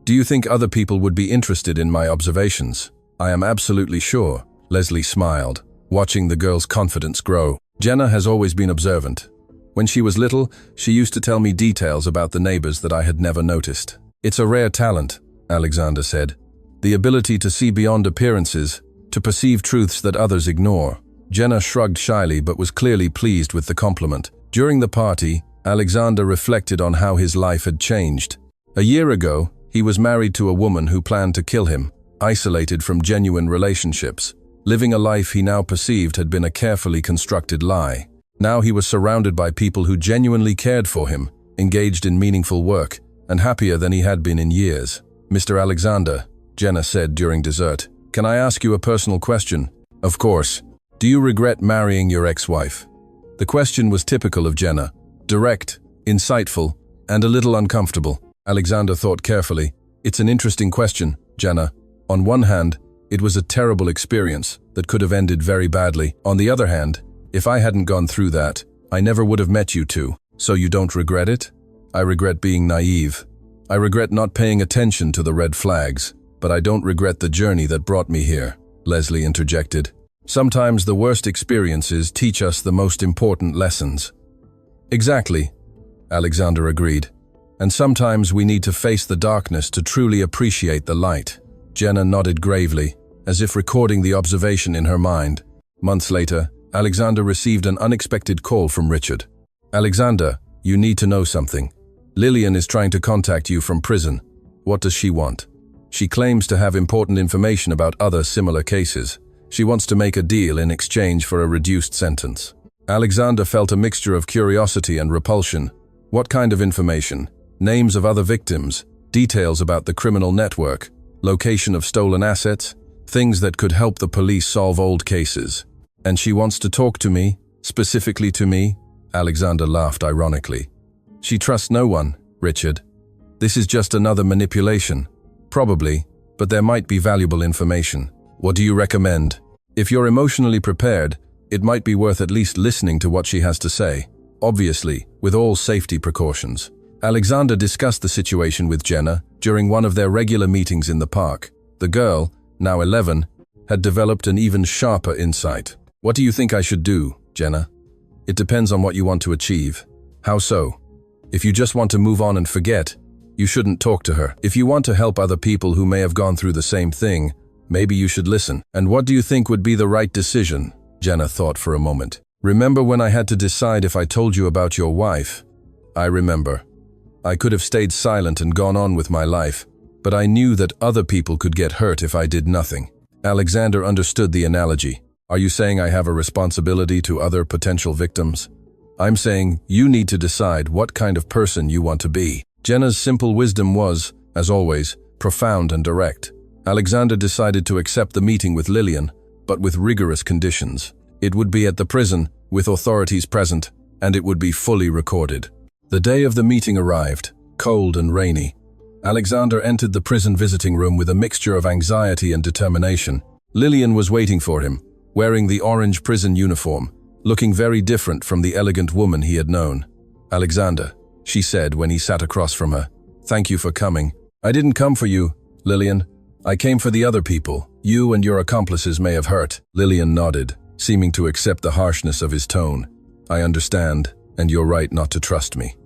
"Do you think other people would be interested in my observations?" "I am absolutely sure." Leslie smiled, watching the girl's confidence grow. "Jenna has always been observant. When she was little, she used to tell me details about the neighbors that I had never noticed." "It's a rare talent," Alexander said. "The ability to see beyond appearances, to perceive truths that others ignore." Jenna shrugged shyly but was clearly pleased with the compliment. During the party, Alexander reflected on how his life had changed. A year ago, he was married to a woman who planned to kill him, isolated from genuine relationships. Living a life he now perceived had been a carefully constructed lie. Now he was surrounded by people who genuinely cared for him, engaged in meaningful work, and happier than he had been in years. "Mr. Alexander," Jenna said during dessert, "can I ask you a personal question?" "Of course. Do you regret marrying your ex-wife?" The question was typical of Jenna, Direct, insightful, and a little uncomfortable. Alexander thought carefully. It's an interesting question, Jenna. On one hand, it was a terrible experience that could have ended very badly. On the other hand, if I hadn't gone through that, I never would have met you two. So you don't regret it? I regret being naive. I regret not paying attention to the red flags, but I don't regret the journey that brought me here, Leslie interjected. Sometimes the worst experiences teach us the most important lessons. Exactly, Alexander agreed. And sometimes we need to face the darkness to truly appreciate the light. Jenna nodded gravely, as if recording the observation in her mind. Months later, Alexander received an unexpected call from Richard. Alexander, you need to know something. Lillian is trying to contact you from prison. What does she want? She claims to have important information about other similar cases. She wants to make a deal in exchange for a reduced sentence. Alexander felt a mixture of curiosity and repulsion. What kind of information? Names of other victims, details about the criminal network, location of stolen assets, things that could help the police solve old cases. And she wants to talk to me, specifically to me? Alexander laughed ironically. She trusts no one, Richard. This is just another manipulation. Probably, but there might be valuable information. What do you recommend? If you're emotionally prepared, it might be worth at least listening to what she has to say. Obviously, with all safety precautions. Alexander discussed the situation with Jenna during one of their regular meetings in the park. The girl, now 11, had developed an even sharper insight. What do you think I should do, Jenna? It depends on what you want to achieve. How so? If you just want to move on and forget, you shouldn't talk to her. If you want to help other people who may have gone through the same thing, maybe you should listen. And what do you think would be the right decision? Jenna thought for a moment. Remember when I had to decide if I told you about your wife? I remember. I could have stayed silent and gone on with my life, but I knew that other people could get hurt if I did nothing. Alexander understood the analogy. Are you saying I have a responsibility to other potential victims? I'm saying you need to decide what kind of person you want to be. Jenna's simple wisdom was, as always, profound and direct. Alexander decided to accept the meeting with Lillian, but with rigorous conditions. It would be at the prison, with authorities present, and it would be fully recorded. The day of the meeting arrived, cold and rainy. Alexander entered the prison visiting room with a mixture of anxiety and determination. Lillian was waiting for him, wearing the orange prison uniform, looking very different from the elegant woman he had known. Alexander, she said when he sat across from her, thank you for coming. I didn't come for you, Lillian. I came for the other people. You and your accomplices may have hurt. Lillian nodded, seeming to accept the harshness of his tone. I understand, and you're right not to trust me.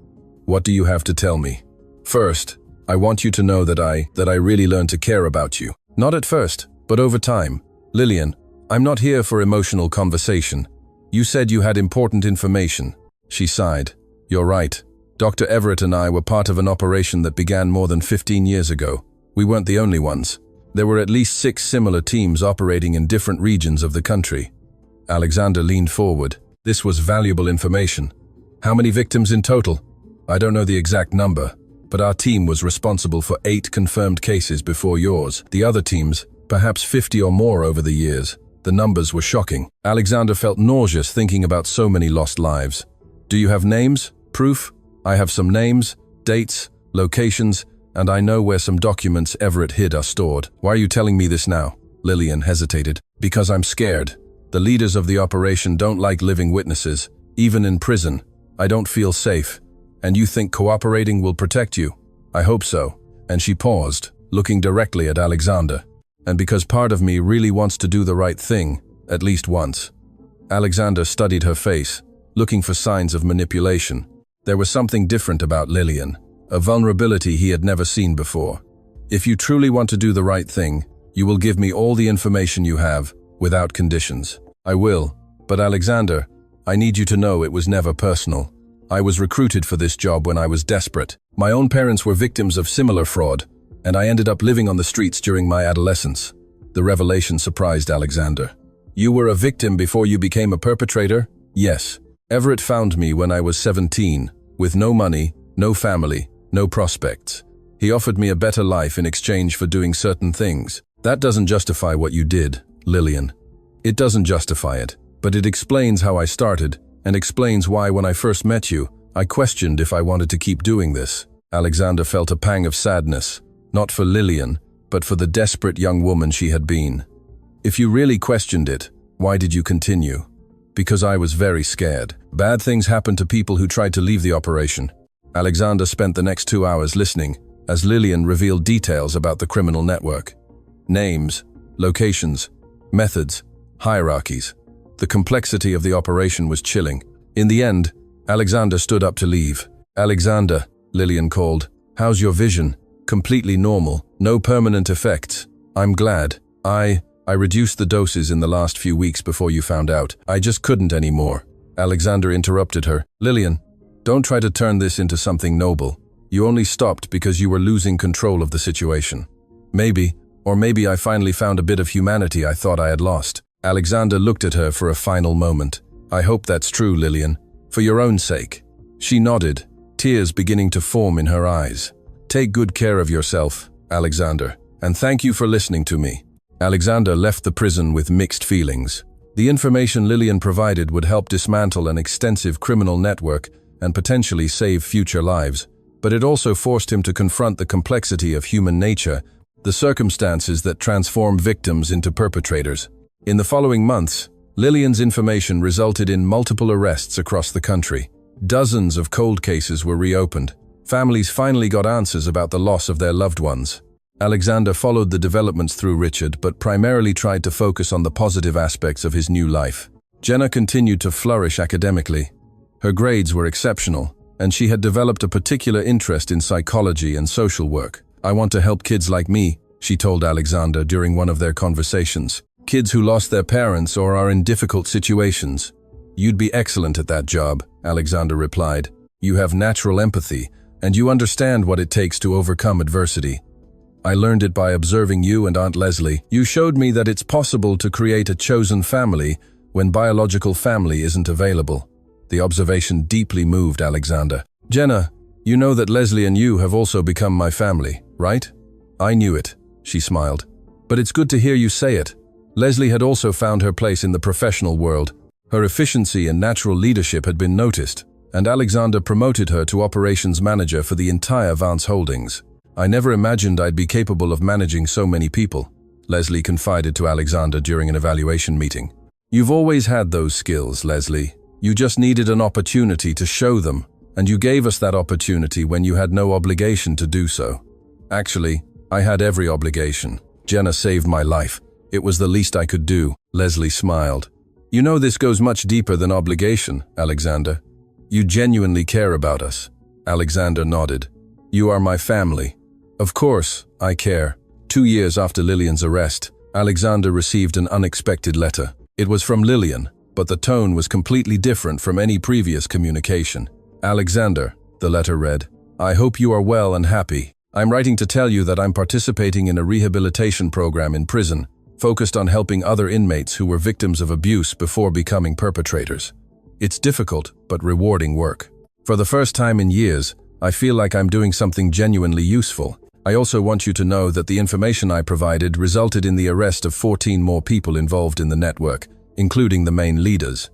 What do you have to tell me? First, I want you to know that I really learned to care about you. Not at first, but over time. Lillian, I'm not here for emotional conversation. You said you had important information. She sighed. You're right. Dr. Everett and I were part of an operation that began more than 15 years ago. We weren't the only ones. There were at least 6 similar teams operating in different regions of the country. Alexander leaned forward. This was valuable information. How many victims in total? I don't know the exact number, but our team was responsible for 8 confirmed cases before yours. The other teams, perhaps 50 or more over the years. The numbers were shocking. Alexander felt nauseous thinking about so many lost lives. Do you have names? Proof? I have some names, dates, locations, and I know where some documents Everett hid are stored. Why are you telling me this now? Lillian hesitated. Because I'm scared. The leaders of the operation don't like living witnesses, even in prison. I don't feel safe. And you think cooperating will protect you? I hope so. And she paused, looking directly at Alexander. And because part of me really wants to do the right thing, at least once. Alexander studied her face, looking for signs of manipulation. There was something different about Lillian, a vulnerability he had never seen before. If you truly want to do the right thing, you will give me all the information you have, without conditions. I will, but Alexander, I need you to know it was never personal. I was recruited for this job when I was desperate. My own parents were victims of similar fraud, and I ended up living on the streets during my adolescence. The revelation surprised Alexander. You were a victim before you became a perpetrator? Yes. Everett found me when I was 17, with no money, no family, no prospects. He offered me a better life in exchange for doing certain things. That doesn't justify what you did, Lillian. It doesn't justify it, but it explains how I started, and explains why when I first met you, I questioned if I wanted to keep doing this. Alexander felt a pang of sadness, not for Lillian, but for the desperate young woman she had been. If you really questioned it, why did you continue? Because I was very scared. Bad things happened to people who tried to leave the operation. Alexander spent the next 2 hours listening as Lillian revealed details about the criminal network. Names, locations, methods, hierarchies. The complexity of the operation was chilling. In the end, Alexander stood up to leave. "Alexander," Lillian called, "how's your vision?" "Completely normal, no permanent effects. I'm glad. I reduced the doses in the last few weeks before you found out. I just couldn't anymore." Alexander interrupted her. "Lillian, don't try to turn this into something noble. You only stopped because you were losing control of the situation. Maybe I finally found a bit of humanity I thought I had lost." Alexander looked at her for a final moment. "I hope that's true, Lillian, for your own sake." She nodded, tears beginning to form in her eyes. "Take good care of yourself, Alexander, and thank you for listening to me." Alexander left the prison with mixed feelings. The information Lillian provided would help dismantle an extensive criminal network and potentially save future lives, but it also forced him to confront the complexity of human nature, the circumstances that transform victims into perpetrators. In the following months, Lillian's information resulted in multiple arrests across the country. Dozens of cold cases were reopened. Families finally got answers about the loss of their loved ones. Alexander followed the developments through Richard, but primarily tried to focus on the positive aspects of his new life. Jenna continued to flourish academically. Her grades were exceptional, and she had developed a particular interest in psychology and social work. "I want to help kids like me," she told Alexander during one of their conversations. "Kids who lost their parents or are in difficult situations." "You'd be excellent at that job," Alexander replied. "You have natural empathy, and you understand what it takes to overcome adversity. I learned it by observing you and Aunt Leslie. You showed me that it's possible to create a chosen family when biological family isn't available." The observation deeply moved Alexander. "Jenna, you know that Leslie and you have also become my family, right?" "I knew it," she smiled. "But it's good to hear you say it." Leslie had also found her place in the professional world. Her efficiency and natural leadership had been noticed, and Alexander promoted her to operations manager for the entire Vance Holdings. "I never imagined I'd be capable of managing so many people," Leslie confided to Alexander during an evaluation meeting. "You've always had those skills, Leslie. You just needed an opportunity to show them, and you gave us that opportunity when you had no obligation to do so." "Actually, I had every obligation. Jenna saved my life. It was the least I could do," Leslie smiled. "You know this goes much deeper than obligation, Alexander. You genuinely care about us." Alexander nodded. "You are my family." "Of course, I care." 2 years after Lillian's arrest, Alexander received an unexpected letter. It was from Lillian, but the tone was completely different from any previous communication. "Alexander," the letter read, "I hope you are well and happy. I'm writing to tell you that I'm participating in a rehabilitation program in prison, focused on helping other inmates who were victims of abuse before becoming perpetrators. It's difficult but rewarding work. For the first time in years, I feel like I'm doing something genuinely useful. I also want you to know that the information I provided resulted in the arrest of 14 more people involved in the network, including the main leaders.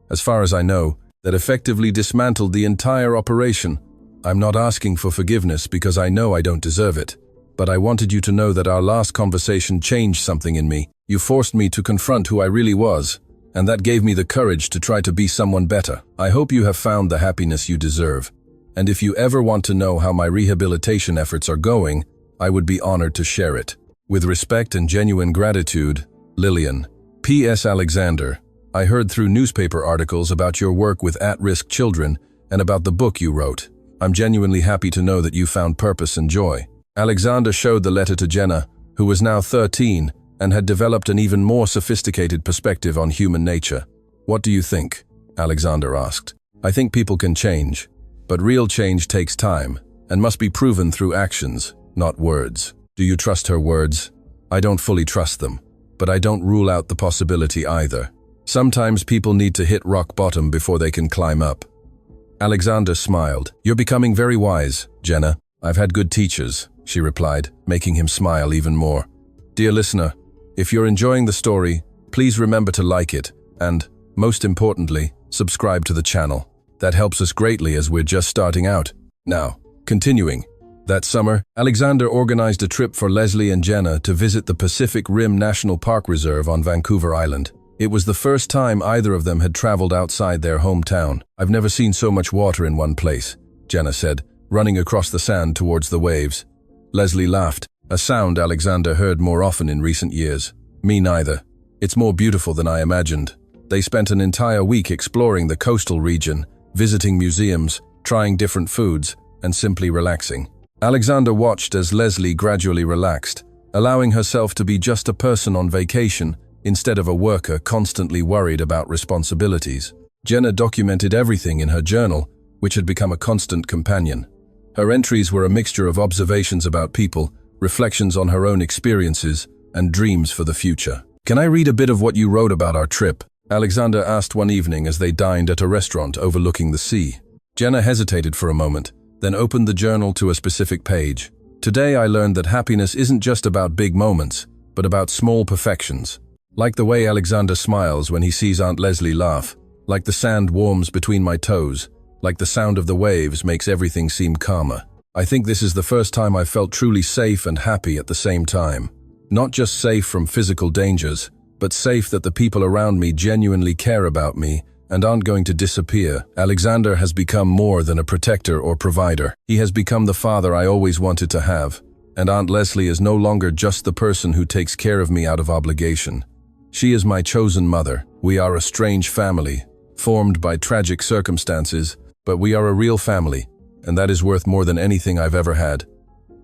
As far as I know, that effectively dismantled the entire operation. I'm not asking for forgiveness because I know I don't deserve it. But I wanted you to know that our last conversation changed something in me. You forced me to confront who I really was, and that gave me the courage to try to be someone better. I hope you have found the happiness you deserve. And if you ever want to know how my rehabilitation efforts are going, I would be honored to share it. With respect and genuine gratitude, Lillian. P.S. Alexander, I heard through newspaper articles about your work with at-risk children and about the book you wrote. I'm genuinely happy to know that you found purpose and joy. Alexander showed the letter to Jenna, who was now 13 and had developed an even more sophisticated perspective on human nature. "What do you think?" Alexander asked. "I think people can change, but real change takes time and must be proven through actions, not words." "Do you trust her words?" "I don't fully trust them, but I don't rule out the possibility either. Sometimes people need to hit rock bottom before they can climb up." Alexander smiled. "You're becoming very wise, Jenna. I've had good teachers," she replied, making him smile even more. Dear listener, if you're enjoying the story, please remember to like it and, most importantly, subscribe to the channel. That helps us greatly as we're just starting out. Now, continuing. That summer, Alexander organized a trip for Leslie and Jenna to visit the Pacific Rim National Park Reserve on Vancouver Island. It was the first time either of them had traveled outside their hometown. "I've never seen so much water in one place," Jenna said, running across the sand towards the waves. Leslie laughed, a sound Alexander heard more often in recent years. "Me neither. It's more beautiful than I imagined." They spent an entire week exploring the coastal region, visiting museums, trying different foods, and simply relaxing. Alexander watched as Leslie gradually relaxed, allowing herself to be just a person on vacation instead of a worker constantly worried about responsibilities. Jenna documented everything in her journal, which had become a constant companion. Her entries were a mixture of observations about people, reflections on her own experiences, and dreams for the future. "Can I read a bit of what you wrote about our trip?" Alexander asked one evening as they dined at a restaurant overlooking the sea. Jenna hesitated for a moment, then opened the journal to a specific page. "Today I learned that happiness isn't just about big moments, but about small perfections. Like the way Alexander smiles when he sees Aunt Leslie laugh, like the sand warms between my toes, like the sound of the waves makes everything seem calmer. I think this is the first time I've felt truly safe and happy at the same time. Not just safe from physical dangers, but safe that the people around me genuinely care about me and aren't going to disappear." Alexander has become more than a protector or provider. He has become the father I always wanted to have, and Aunt Leslie is no longer just the person who takes care of me out of obligation. She is my chosen mother. We are a strange family, formed by tragic circumstances, but we are a real family, and that is worth more than anything I've ever had.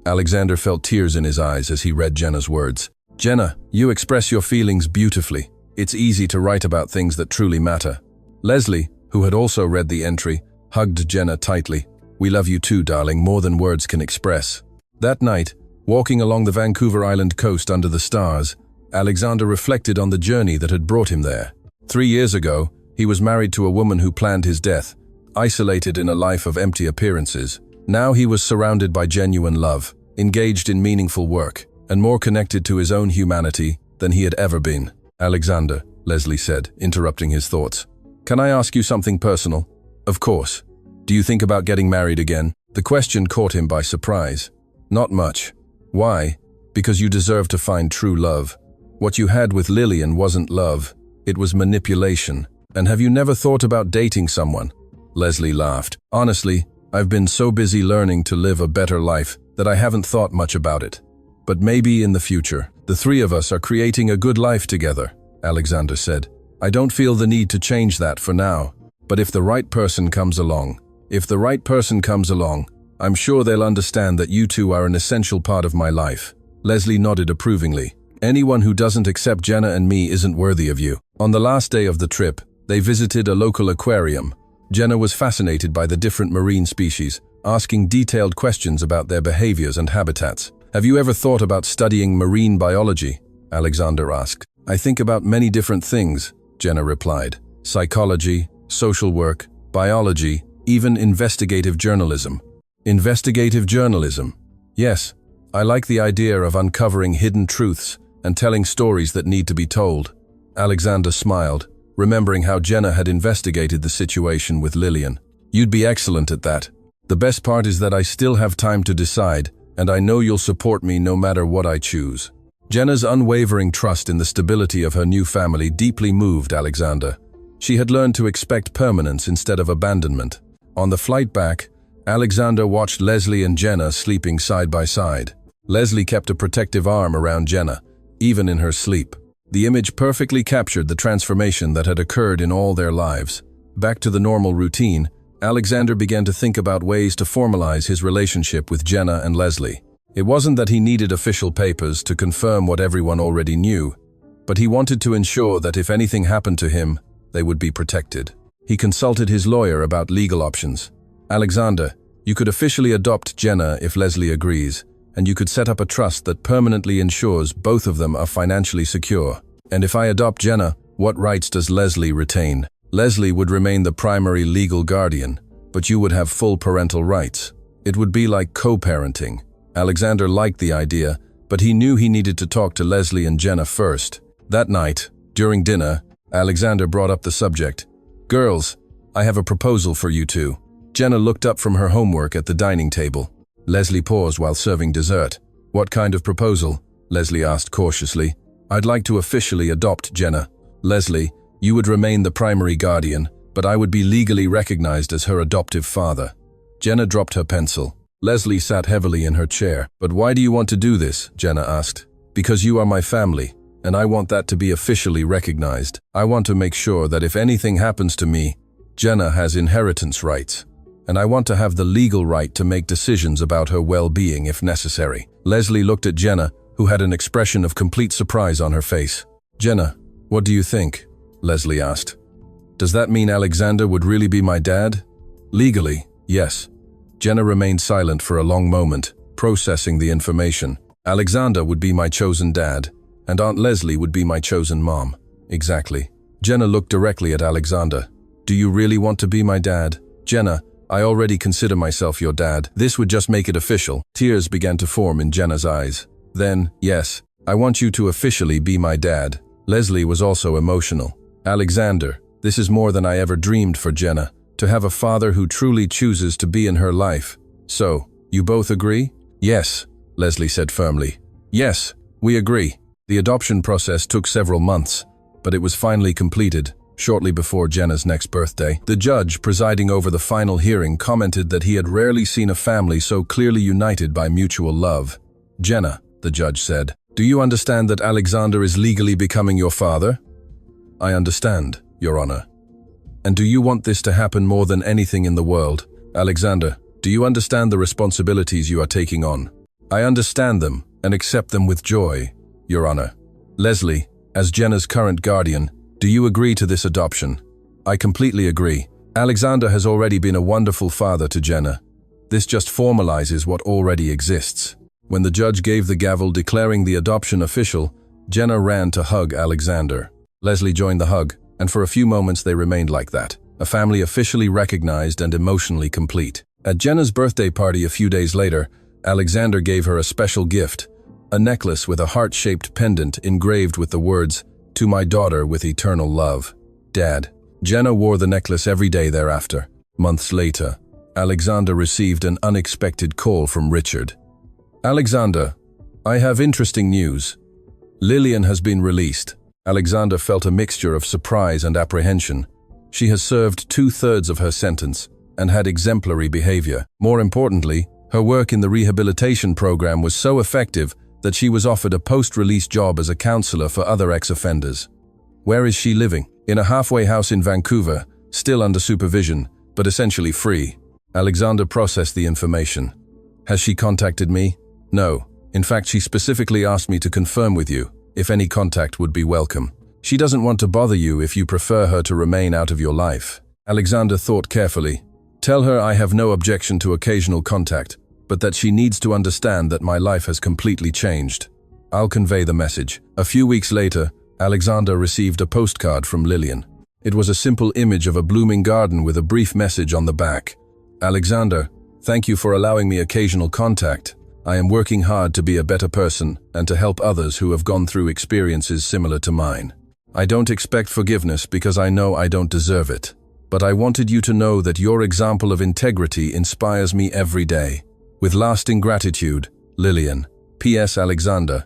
Alexander felt tears in his eyes as he read Jenna's words. "Jenna, you express your feelings beautifully. It's easy to write about things that truly matter." Leslie, who had also read the entry, hugged Jenna tightly. "We love you too, darling, more than words can express." That night, walking along the Vancouver Island coast under the stars, Alexander reflected on the journey that had brought him there. 3 years ago, he was married to a woman who planned his death, isolated in a life of empty appearances. Now he was surrounded by genuine love, engaged in meaningful work, and more connected to his own humanity than he had ever been. "Alexander," Leslie said, interrupting his thoughts. "Can I ask you something personal?" "Of course. Do you think about getting married again?" The question caught him by surprise. "Not much." "Why?" "Because you deserve to find true love. What you had with Lillian wasn't love, it was manipulation. And have you never thought about dating someone?" Leslie laughed. "Honestly, I've been so busy learning to live a better life that I haven't thought much about it. But maybe in the future. The three of us are creating a good life together," Alexander said. "I don't feel the need to change that for now. But if the right person comes along, I'm sure they'll understand that you two are an essential part of my life." Leslie nodded approvingly. "Anyone who doesn't accept Jenna and me isn't worthy of you." On the last day of the trip, they visited a local aquarium. Jenna was fascinated by the different marine species, asking detailed questions about their behaviors and habitats. "Have you ever thought about studying marine biology?" Alexander asked. "I think about many different things," Jenna replied. "Psychology, social work, biology, even investigative journalism." "Investigative journalism?" "Yes, I like the idea of uncovering hidden truths and telling stories that need to be told." Alexander smiled, remembering how Jenna had investigated the situation with Lillian. "You'd be excellent at that. The best part is that I still have time to decide, and I know you'll support me no matter what I choose." Jenna's unwavering trust in the stability of her new family deeply moved Alexander. She had learned to expect permanence instead of abandonment. On the flight back, Alexander watched Leslie and Jenna sleeping side by side. Leslie kept a protective arm around Jenna, even in her sleep. The image perfectly captured the transformation that had occurred in all their lives. Back to the normal routine, Alexander began to think about ways to formalize his relationship with Jenna and Leslie. It wasn't that he needed official papers to confirm what everyone already knew, but he wanted to ensure that if anything happened to him, they would be protected. He consulted his lawyer about legal options. "Alexander, you could officially adopt Jenna if Leslie agrees, and you could set up a trust that permanently ensures both of them are financially secure. And if I adopt Jenna, what rights does Leslie retain?" "Leslie would remain the primary legal guardian, but you would have full parental rights. It would be like co-parenting." Alexander liked the idea, but he knew he needed to talk to Leslie and Jenna first. That night, during dinner, Alexander brought up the subject. "Girls, I have a proposal for you two. Jenna looked up from her homework at the dining table. Leslie paused while serving dessert. What kind of proposal? Leslie asked cautiously. I'd like to officially adopt Jenna. Leslie, you would remain the primary guardian, but I would be legally recognized as her adoptive father. Jenna dropped her pencil. Leslie sat heavily in her chair. But why do you want to do this? Jenna asked. Because you are my family, and I want that to be officially recognized. I want to make sure that if anything happens to me, Jenna has inheritance rights, and I want to have the legal right to make decisions about her well-being if necessary. Leslie looked at Jenna, who had an expression of complete surprise on her face. Jenna, what do you think? Leslie asked. Does that mean Alexander would really be my dad? Legally, yes. Jenna remained silent for a long moment, processing the information. Alexander would be my chosen dad, and Aunt Leslie would be my chosen mom. Exactly. Jenna looked directly at Alexander. Do you really want to be my dad? Jenna, I already consider myself your dad. This would just make it official. Tears began to form in Jenna's eyes. Then, yes, I want you to officially be my dad. Leslie was also emotional. Alexander, this is more than I ever dreamed for Jenna. To have a father who truly chooses to be in her life. So, you both agree? Yes, Leslie said firmly. Yes, we agree. The adoption process took several months, but it was finally completed, shortly before Jenna's next birthday. The judge presiding over the final hearing commented that he had rarely seen a family so clearly united by mutual love. Jenna, the judge said, do you understand that Alexander is legally becoming your father? I understand, Your Honor. And do you want this to happen more than anything in the world? Alexander, do you understand the responsibilities you are taking on? I understand them and accept them with joy, Your Honor. Leslie, as Jenna's current guardian, do you agree to this adoption? I completely agree. Alexander has already been a wonderful father to Jenna. This just formalizes what already exists. When the judge gave the gavel declaring the adoption official, Jenna ran to hug Alexander. Leslie joined the hug, and for a few moments they remained like that, a family officially recognized and emotionally complete. At Jenna's birthday party a few days later, Alexander gave her a special gift, a necklace with a heart-shaped pendant engraved with the words, "To my daughter with eternal love, Dad." Jenna wore the necklace every day thereafter. Months later, Alexander received an unexpected call from Richard. Alexander, I have interesting news. Lillian has been released. Alexander felt a mixture of surprise and apprehension. She has served 2/3 of her sentence and had exemplary behavior. More importantly, her work in the rehabilitation program was so effective that she was offered a post-release job as a counselor for other ex-offenders. Where is she living? In a halfway house in Vancouver, still under supervision, but essentially free. Alexander processed the information. Has she contacted me? No. In fact, she specifically asked me to confirm with you if any contact would be welcome. She doesn't want to bother you if you prefer her to remain out of your life. Alexander thought carefully. Tell her I have no objection to occasional contact, but that she needs to understand that my life has completely changed. I'll convey the message. A few weeks later, Alexander received a postcard from Lillian. It was a simple image of a blooming garden with a brief message on the back. Alexander, thank you for allowing me occasional contact. I am working hard to be a better person and to help others who have gone through experiences similar to mine. I don't expect forgiveness because I know I don't deserve it. But I wanted you to know that your example of integrity inspires me every day. With lasting gratitude, Lillian. P.S. Alexander,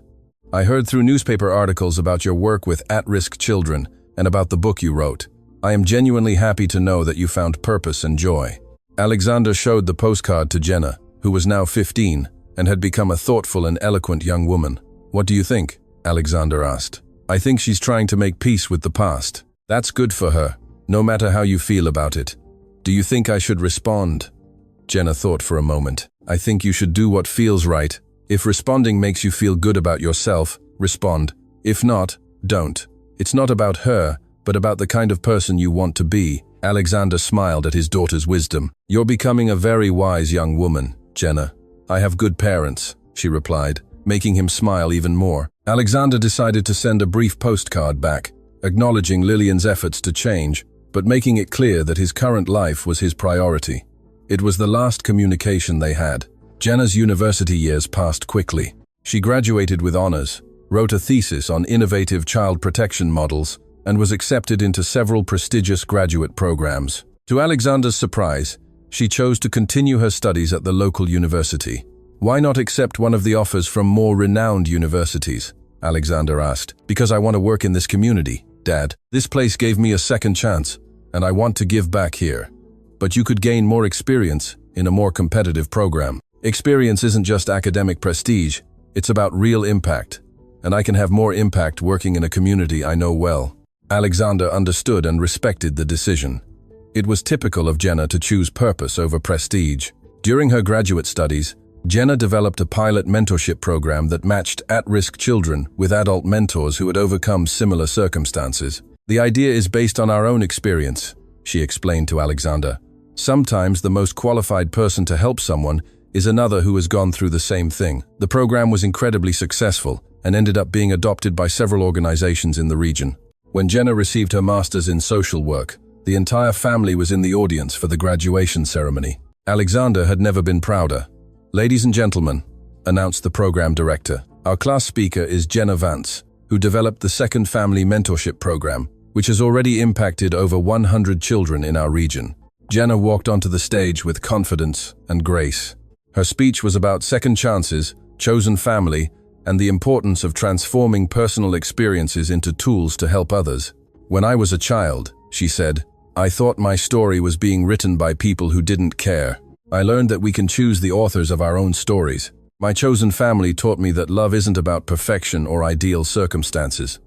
I heard through newspaper articles about your work with at-risk children and about the book you wrote. I am genuinely happy to know that you found purpose and joy. Alexander showed the postcard to Jenna, who was now 15, and had become a thoughtful and eloquent young woman. What do you think? Alexander asked. I think she's trying to make peace with the past. That's good for her, no matter how you feel about it. Do you think I should respond? Jenna thought for a moment. I think you should do what feels right. If responding makes you feel good about yourself, respond. If not, don't. It's not about her, but about the kind of person you want to be. Alexander smiled at his daughter's wisdom. You're becoming a very wise young woman, Jenna. I have good parents, she replied, making him smile even more. Alexander decided to send a brief postcard back, acknowledging Lillian's efforts to change, but making it clear that his current life was his priority. It was the last communication they had. Jenna's university years passed quickly. She graduated with honors, wrote a thesis on innovative child protection models, and was accepted into several prestigious graduate programs. To Alexander's surprise, she chose to continue her studies at the local university. Why not accept one of the offers from more renowned universities? Alexander asked. Because I want to work in this community, Dad. This place gave me a second chance, and I want to give back here. But you could gain more experience in a more competitive program. Experience isn't just academic prestige, it's about real impact. And I can have more impact working in a community I know well. Alexander understood and respected the decision. It was typical of Jenna to choose purpose over prestige. During her graduate studies, Jenna developed a pilot mentorship program that matched at-risk children with adult mentors who had overcome similar circumstances. The idea is based on our own experience, she explained to Alexander. Sometimes the most qualified person to help someone is another who has gone through the same thing. The program was incredibly successful and ended up being adopted by several organizations in the region. When Jenna received her master's in social work, the entire family was in the audience for the graduation ceremony. Alexander had never been prouder. Ladies and gentlemen, announced the program director, our class speaker is Jenna Vance, who developed the Second Family Mentorship Program, which has already impacted over 100 children in our region. Jenna walked onto the stage with confidence and grace. Her speech was about second chances, chosen family, and the importance of transforming personal experiences into tools to help others. When I was a child, she said, I thought my story was being written by people who didn't care. I learned that we can choose the authors of our own stories. My chosen family taught me that love isn't about perfection or ideal circumstances.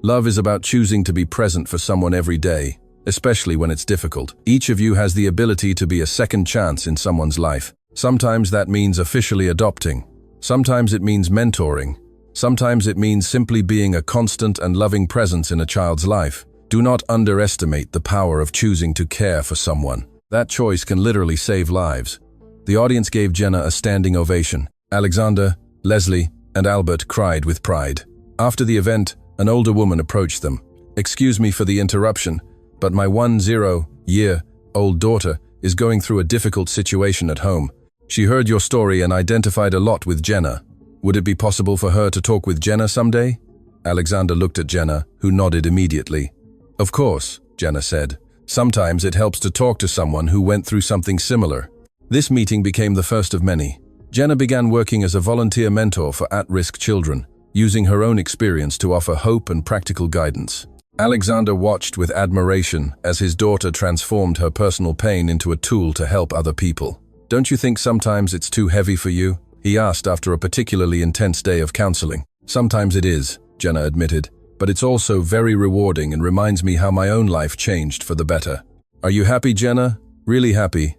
Love is about choosing to be present for someone every day, especially when it's difficult. Each of you has the ability to be a second chance in someone's life. Sometimes that means officially adopting. Sometimes it means mentoring. Sometimes it means simply being a constant and loving presence in a child's life. Do not underestimate the power of choosing to care for someone. That choice can literally save lives. The audience gave Jenna a standing ovation. Alexander, Leslie, and Albert cried with pride. After the event, an older woman approached them. Excuse me for the interruption, but my 10-year-old daughter is going through a difficult situation at home. She heard your story and identified a lot with Jenna. Would it be possible for her to talk with Jenna someday? Alexander looked at Jenna, who nodded immediately. Of course, Jenna said. Sometimes it helps to talk to someone who went through something similar. This meeting became the first of many. Jenna began working as a volunteer mentor for at-risk children, using her own experience to offer hope and practical guidance. Alexander watched with admiration as his daughter transformed her personal pain into a tool to help other people. Don't you think sometimes it's too heavy for you? He asked after a particularly intense day of counseling. Sometimes it is, Jenna admitted. But it's also very rewarding and reminds me how my own life changed for the better. Are you happy, Jenna? Really happy?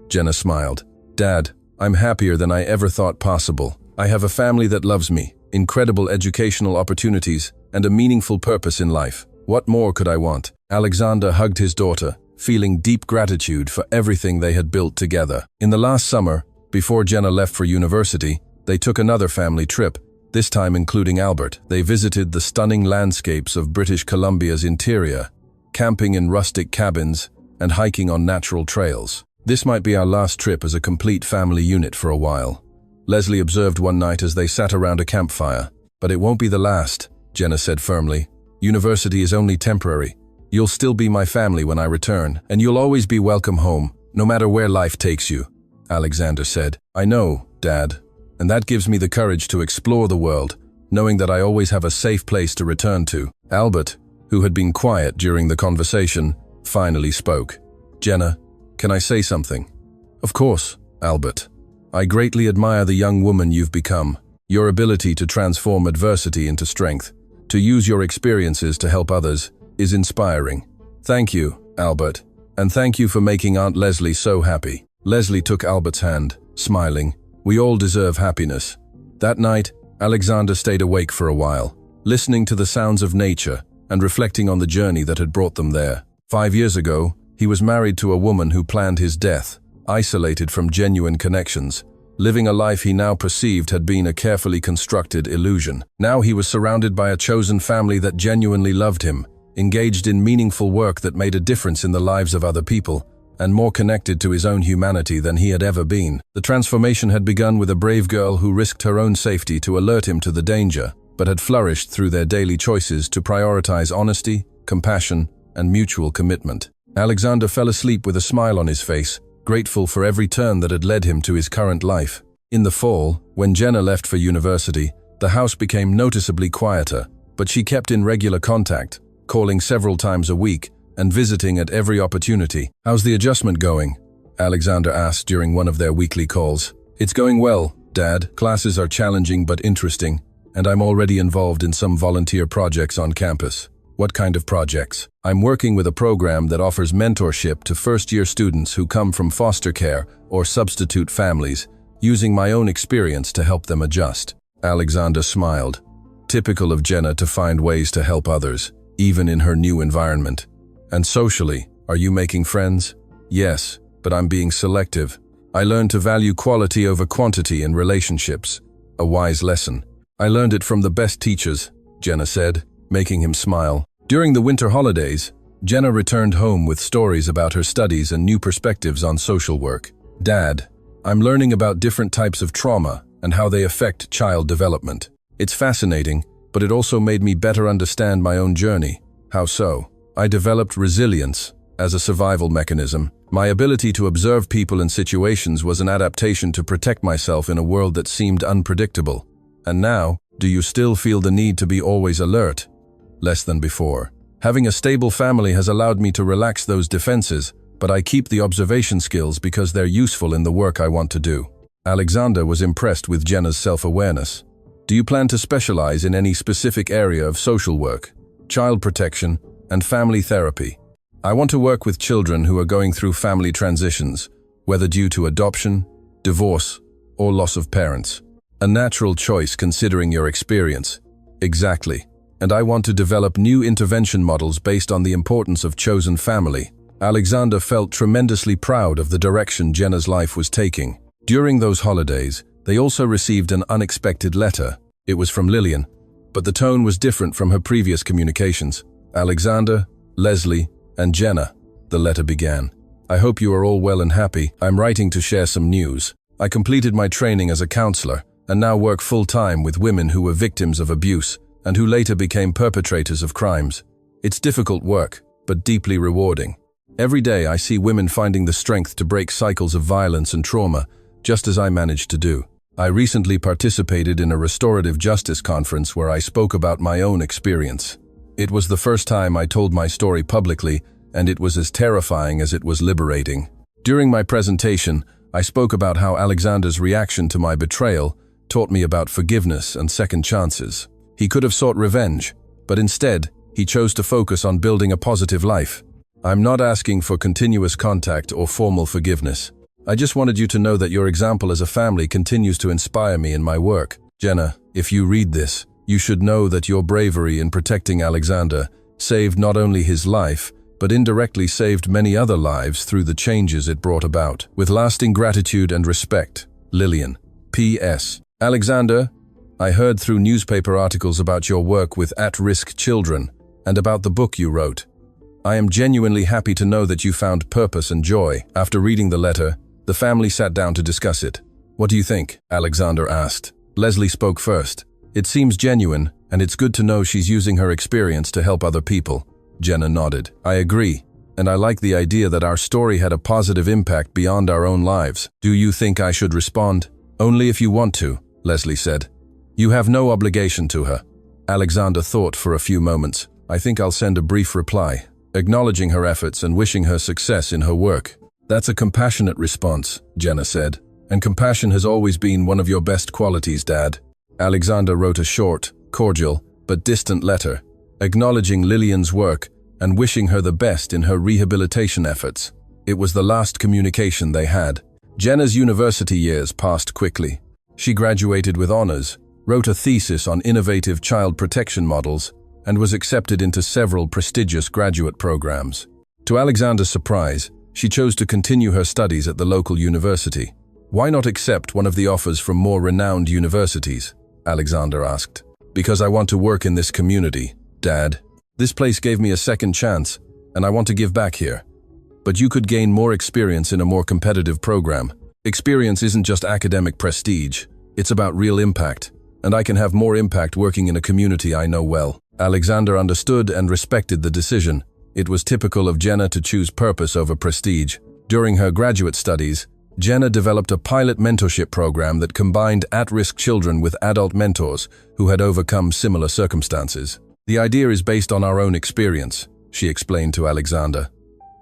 Jenna smiled. Dad, I'm happier than I ever thought possible. I have a family that loves me, incredible educational opportunities, and a meaningful purpose in life. What more could I want? Alexander hugged his daughter, feeling deep gratitude for everything they had built together. In the last summer, before Jenna left for university, they took another family trip. This time including Albert. They visited the stunning landscapes of British Columbia's interior, camping in rustic cabins and hiking on natural trails. This might be our last trip as a complete family unit for a while, Leslie observed one night as they sat around a campfire. But it won't be the last, Jenna said firmly. University is only temporary. You'll still be my family when I return, and you'll always be welcome home, no matter where life takes you, Alexander said. I know, Dad. And that gives me the courage to explore the world, knowing that I always have a safe place to return to. Albert, who had been quiet during the conversation, finally spoke. Jenna, can I say something? Of course, Albert. I greatly admire the young woman you've become. Your ability to transform adversity into strength, to use your experiences to help others, is inspiring. Thank you, Albert, and thank you for making Aunt Leslie so happy. Leslie took Albert's hand, smiling. We all deserve happiness. That night, Alexander stayed awake for a while, listening to the sounds of nature and reflecting on the journey that had brought them there. 5 years ago, he was married to a woman who planned his death, isolated from genuine connections, living a life he now perceived had been a carefully constructed illusion. Now he was surrounded by a chosen family that genuinely loved him, engaged in meaningful work that made a difference in the lives of other people, and more connected to his own humanity than he had ever been. The transformation had begun with a brave girl who risked her own safety to alert him to the danger, but had flourished through their daily choices to prioritize honesty, compassion, and mutual commitment. Alexander fell asleep with a smile on his face, grateful for every turn that had led him to his current life. In the fall, when Jenna left for university, the house became noticeably quieter, but she kept in regular contact, calling several times a week and visiting at every opportunity. "How's the adjustment going?" Alexander asked during one of their weekly calls. "It's going well, Dad. Classes are challenging but interesting, and I'm already involved in some volunteer projects on campus." "What kind of projects?" "I'm working with a program that offers mentorship to first-year students who come from foster care or substitute families, using my own experience to help them adjust." Alexander smiled. Typical of Jenna to find ways to help others, even in her new environment. "And socially, are you making friends?" "Yes, but I'm being selective. I learned to value quality over quantity in relationships. A wise lesson. I learned it from the best teachers," Jenna said, making him smile. During the winter holidays, Jenna returned home with stories about her studies and new perspectives on social work. "Dad, I'm learning about different types of trauma and how they affect child development. It's fascinating, but it also made me better understand my own journey." "How so?" "I developed resilience as a survival mechanism. My ability to observe people and situations was an adaptation to protect myself in a world that seemed unpredictable. And now, do you still feel the need to be always alert?" "Less than before. Having a stable family has allowed me to relax those defenses, but I keep the observation skills because they're useful in the work I want to do." Alexander was impressed with Jenna's self-awareness. "Do you plan to specialize in any specific area of social work, child protection, and family therapy?" "I want to work with children who are going through family transitions, whether due to adoption, divorce, or loss of parents." "A natural choice considering your experience." "Exactly. And I want to develop new intervention models based on the importance of chosen family." Alexander felt tremendously proud of the direction Jenna's life was taking. During those holidays, they also received an unexpected letter. It was from Lillian, but the tone was different from her previous communications. "Alexander, Leslie, and Jenna," the letter began. "I hope you are all well and happy. I'm writing to share some news. I completed my training as a counselor and now work full-time with women who were victims of abuse and who later became perpetrators of crimes. It's difficult work, but deeply rewarding. Every day I see women finding the strength to break cycles of violence and trauma, just as I managed to do. I recently participated in a restorative justice conference where I spoke about my own experience. It was the first time I told my story publicly, and it was as terrifying as it was liberating. During my presentation, I spoke about how Alexander's reaction to my betrayal taught me about forgiveness and second chances. He could have sought revenge, but instead, he chose to focus on building a positive life. I'm not asking for continuous contact or formal forgiveness. I just wanted you to know that your example as a family continues to inspire me in my work. Jenna, if you read this, you should know that your bravery in protecting Alexander saved not only his life, but indirectly saved many other lives through the changes it brought about. With lasting gratitude and respect, Lillian. P.S. Alexander, I heard through newspaper articles about your work with at-risk children and about the book you wrote. I am genuinely happy to know that you found purpose and joy. After reading the letter, the family sat down to discuss it. What do you think? Alexander asked. Leslie spoke first. It seems genuine, and it's good to know she's using her experience to help other people. Jenna nodded. I agree, and I like the idea that our story had a positive impact beyond our own lives. Do you think I should respond? Only if you want to, Leslie said. You have no obligation to her. Alexander thought for a few moments. I think I'll send a brief reply, acknowledging her efforts and wishing her success in her work. That's a compassionate response, Jenna said, and compassion has always been one of your best qualities, Dad. Alexander wrote a short, cordial, but distant letter, acknowledging Lillian's work and wishing her the best in her rehabilitation efforts. It was the last communication they had. Jenna's university years passed quickly. She graduated with honors, wrote a thesis on innovative child protection models, and was accepted into several prestigious graduate programs. To Alexander's surprise, she chose to continue her studies at the local university. Why not accept one of the offers from more renowned universities? Alexander asked. Because I want to work in this community, Dad. This place gave me a second chance, and I want to give back here. But you could gain more experience in a more competitive program. Experience isn't just academic prestige, it's about real impact, and I can have more impact working in a community I know well. Alexander understood and respected the decision, It was typical of Jenna to choose purpose over prestige. During her graduate studies, Jenna developed a pilot mentorship program that combined at-risk children with adult mentors who had overcome similar circumstances. The idea is based on our own experience, she explained to Alexander.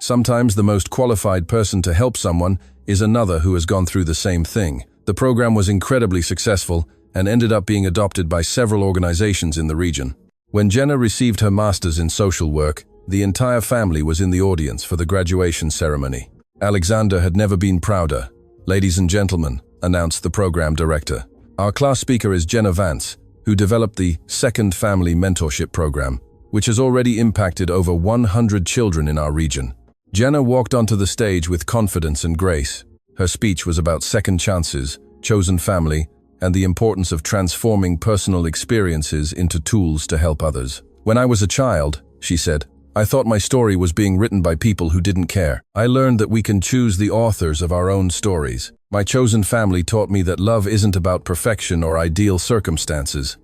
Sometimes the most qualified person to help someone is another who has gone through the same thing. The program was incredibly successful and ended up being adopted by several organizations in the region. When Jenna received her master's in social work, the entire family was in the audience for the graduation ceremony. Alexander had never been prouder. "Ladies and gentlemen," announced the program director, "our class speaker is Jenna Vance, who developed the Second Family Mentorship Program, which has already impacted over 100 children in our region." Jenna walked onto the stage with confidence and grace. Her speech was about second chances, chosen family, and the importance of transforming personal experiences into tools to help others. "When I was a child," she said, "I thought my story was being written by people who didn't care. I learned that we can choose the authors of our own stories. My chosen family taught me that love isn't about perfection or ideal circumstances.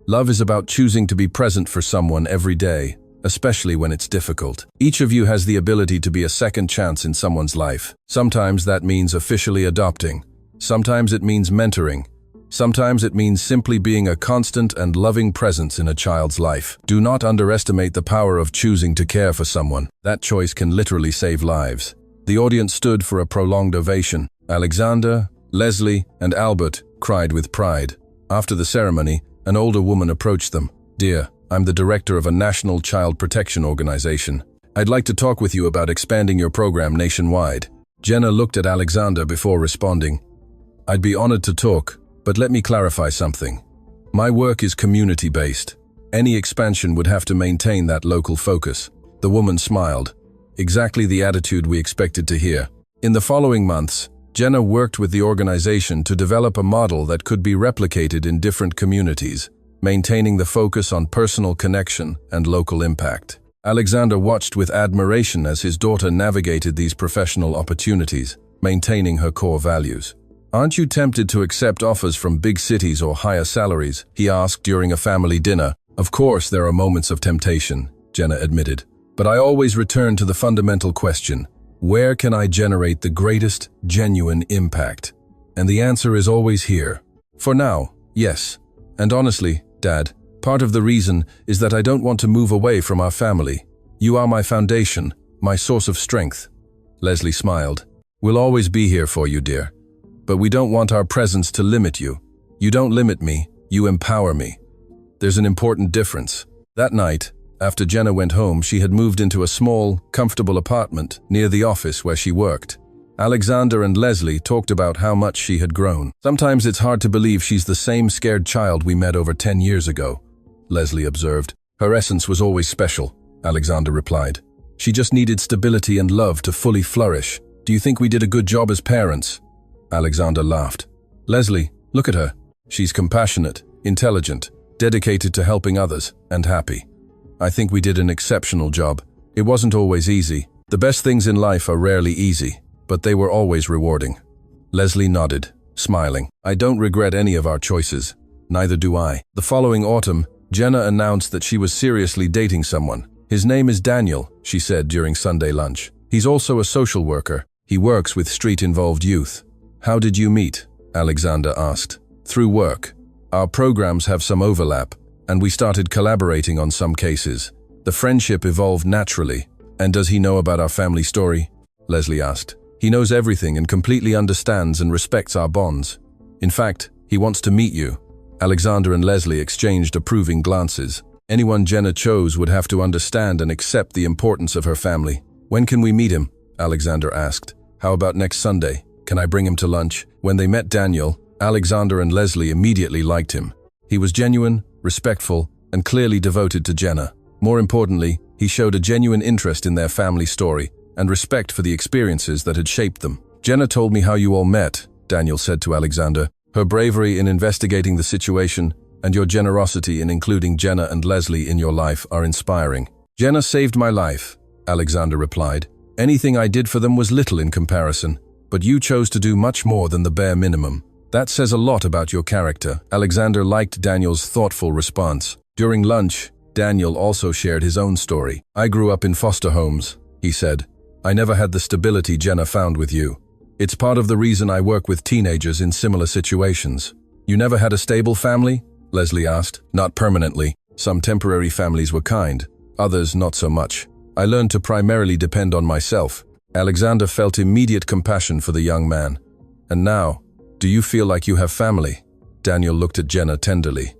Love is about choosing to be present for someone every day, especially when it's difficult. Each of you has the ability to be a second chance in someone's life. Sometimes that means officially adopting. Sometimes it means mentoring. Sometimes it means simply being a constant and loving presence in a child's life. Do not underestimate the power of choosing to care for someone. That choice can literally save lives." The audience stood for a prolonged ovation. Alexander, Leslie, and Albert cried with pride. After the ceremony, an older woman approached them. "Dear, I'm the director of a national child protection organization. I'd like to talk with you about expanding your program nationwide." Jenna looked at Alexander before responding. "I'd be honored to talk, but let me clarify something. My work is community-based. Any expansion would have to maintain that local focus." The woman smiled. Exactly the attitude we expected to hear. In the following months, Jenna worked with the organization to develop a model that could be replicated in different communities, maintaining the focus on personal connection and local impact. Alexander watched with admiration as his daughter navigated these professional opportunities, maintaining her core values. "Aren't you tempted to accept offers from big cities or higher salaries?" he asked during a family dinner. "Of course there are moments of temptation," Jenna admitted. "But I always return to the fundamental question, where can I generate the greatest, genuine impact? And the answer is always here. For now, yes. And honestly, Dad, part of the reason is that I don't want to move away from our family. You are my foundation, my source of strength." Leslie smiled. "We'll always be here for you, dear. But we don't want our presence to limit you. You don't limit me, you empower me. There's an important difference." That night, after Jenna went home, she had moved into a small, comfortable apartment near the office where she worked. Alexander and Leslie talked about how much she had grown. "Sometimes it's hard to believe she's the same scared child we met over 10 years ago," Leslie observed. "Her essence was always special," Alexander replied. "She just needed stability and love to fully flourish. Do you think we did a good job as parents?" Alexander laughed. "Leslie, look at her. She's compassionate, intelligent, dedicated to helping others, and happy. I think we did an exceptional job. It wasn't always easy. The best things in life are rarely easy, but they were always rewarding." Leslie nodded, smiling. "I don't regret any of our choices. Neither do I." The following autumn, Jenna announced that she was seriously dating someone. "His name is Daniel," she said during Sunday lunch. "He's also a social worker. He works with street-involved youth." "How did you meet?" Alexander asked. "Through work. Our programs have some overlap, and we started collaborating on some cases. The friendship evolved naturally." "And does he know about our family story?" Leslie asked. "He knows everything and completely understands and respects our bonds. In fact, he wants to meet you." Alexander and Leslie exchanged approving glances. Anyone Jenna chose would have to understand and accept the importance of her family. "When can we meet him?" Alexander asked. "How about next Sunday? Can I bring him to lunch?" When they met Daniel, Alexander and Leslie immediately liked him. He was genuine, respectful, and clearly devoted to Jenna. More importantly, he showed a genuine interest in their family story and respect for the experiences that had shaped them. "Jenna told me how you all met," Daniel said to Alexander. "Her bravery in investigating the situation and your generosity in including Jenna and Leslie in your life are inspiring." "Jenna saved my life," Alexander replied. "Anything I did for them was little in comparison, but you chose to do much more than the bare minimum. That says a lot about your character." Alexander liked Daniel's thoughtful response. During lunch, Daniel also shared his own story. I grew up in foster homes, he said. I never had the stability Jenna found with you. It's part of the reason I work with teenagers in similar situations. You never had a stable family? Leslie asked. Not permanently. Some temporary families were kind, others not so much. I learned to primarily depend on myself. Alexander felt immediate compassion for the young man. And now, do you feel like you have family? Daniel looked at Jenna tenderly.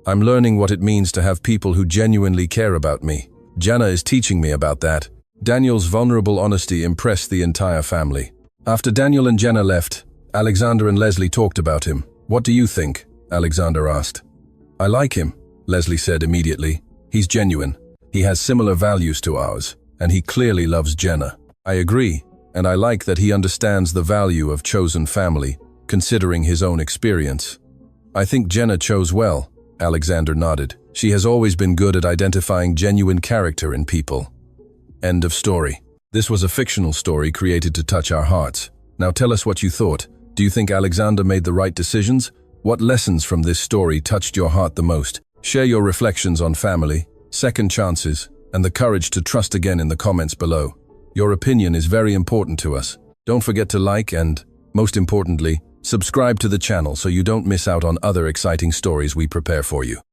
I'm learning what it means to have people who genuinely care about me. Jenna is teaching me about that. Daniel's vulnerable honesty impressed the entire family. After Daniel and Jenna left, Alexander and Leslie talked about him. What do you think? Alexander asked. I like him, Leslie said immediately. He's genuine. He has similar values to ours, and he clearly loves Jenna. I agree, and I like that he understands the value of chosen family, considering his own experience. I think Jenna chose well, Alexander nodded. She has always been good at identifying genuine character in people. End of story. This was a fictional story created to touch our hearts. Now tell us what you thought. Do you think Alexander made the right decisions? What lessons from this story touched your heart the most? Share your reflections on family, second chances, and the courage to trust again in the comments below. Your opinion is very important to us. Don't forget to like and, most importantly, subscribe to the channel so you don't miss out on other exciting stories we prepare for you.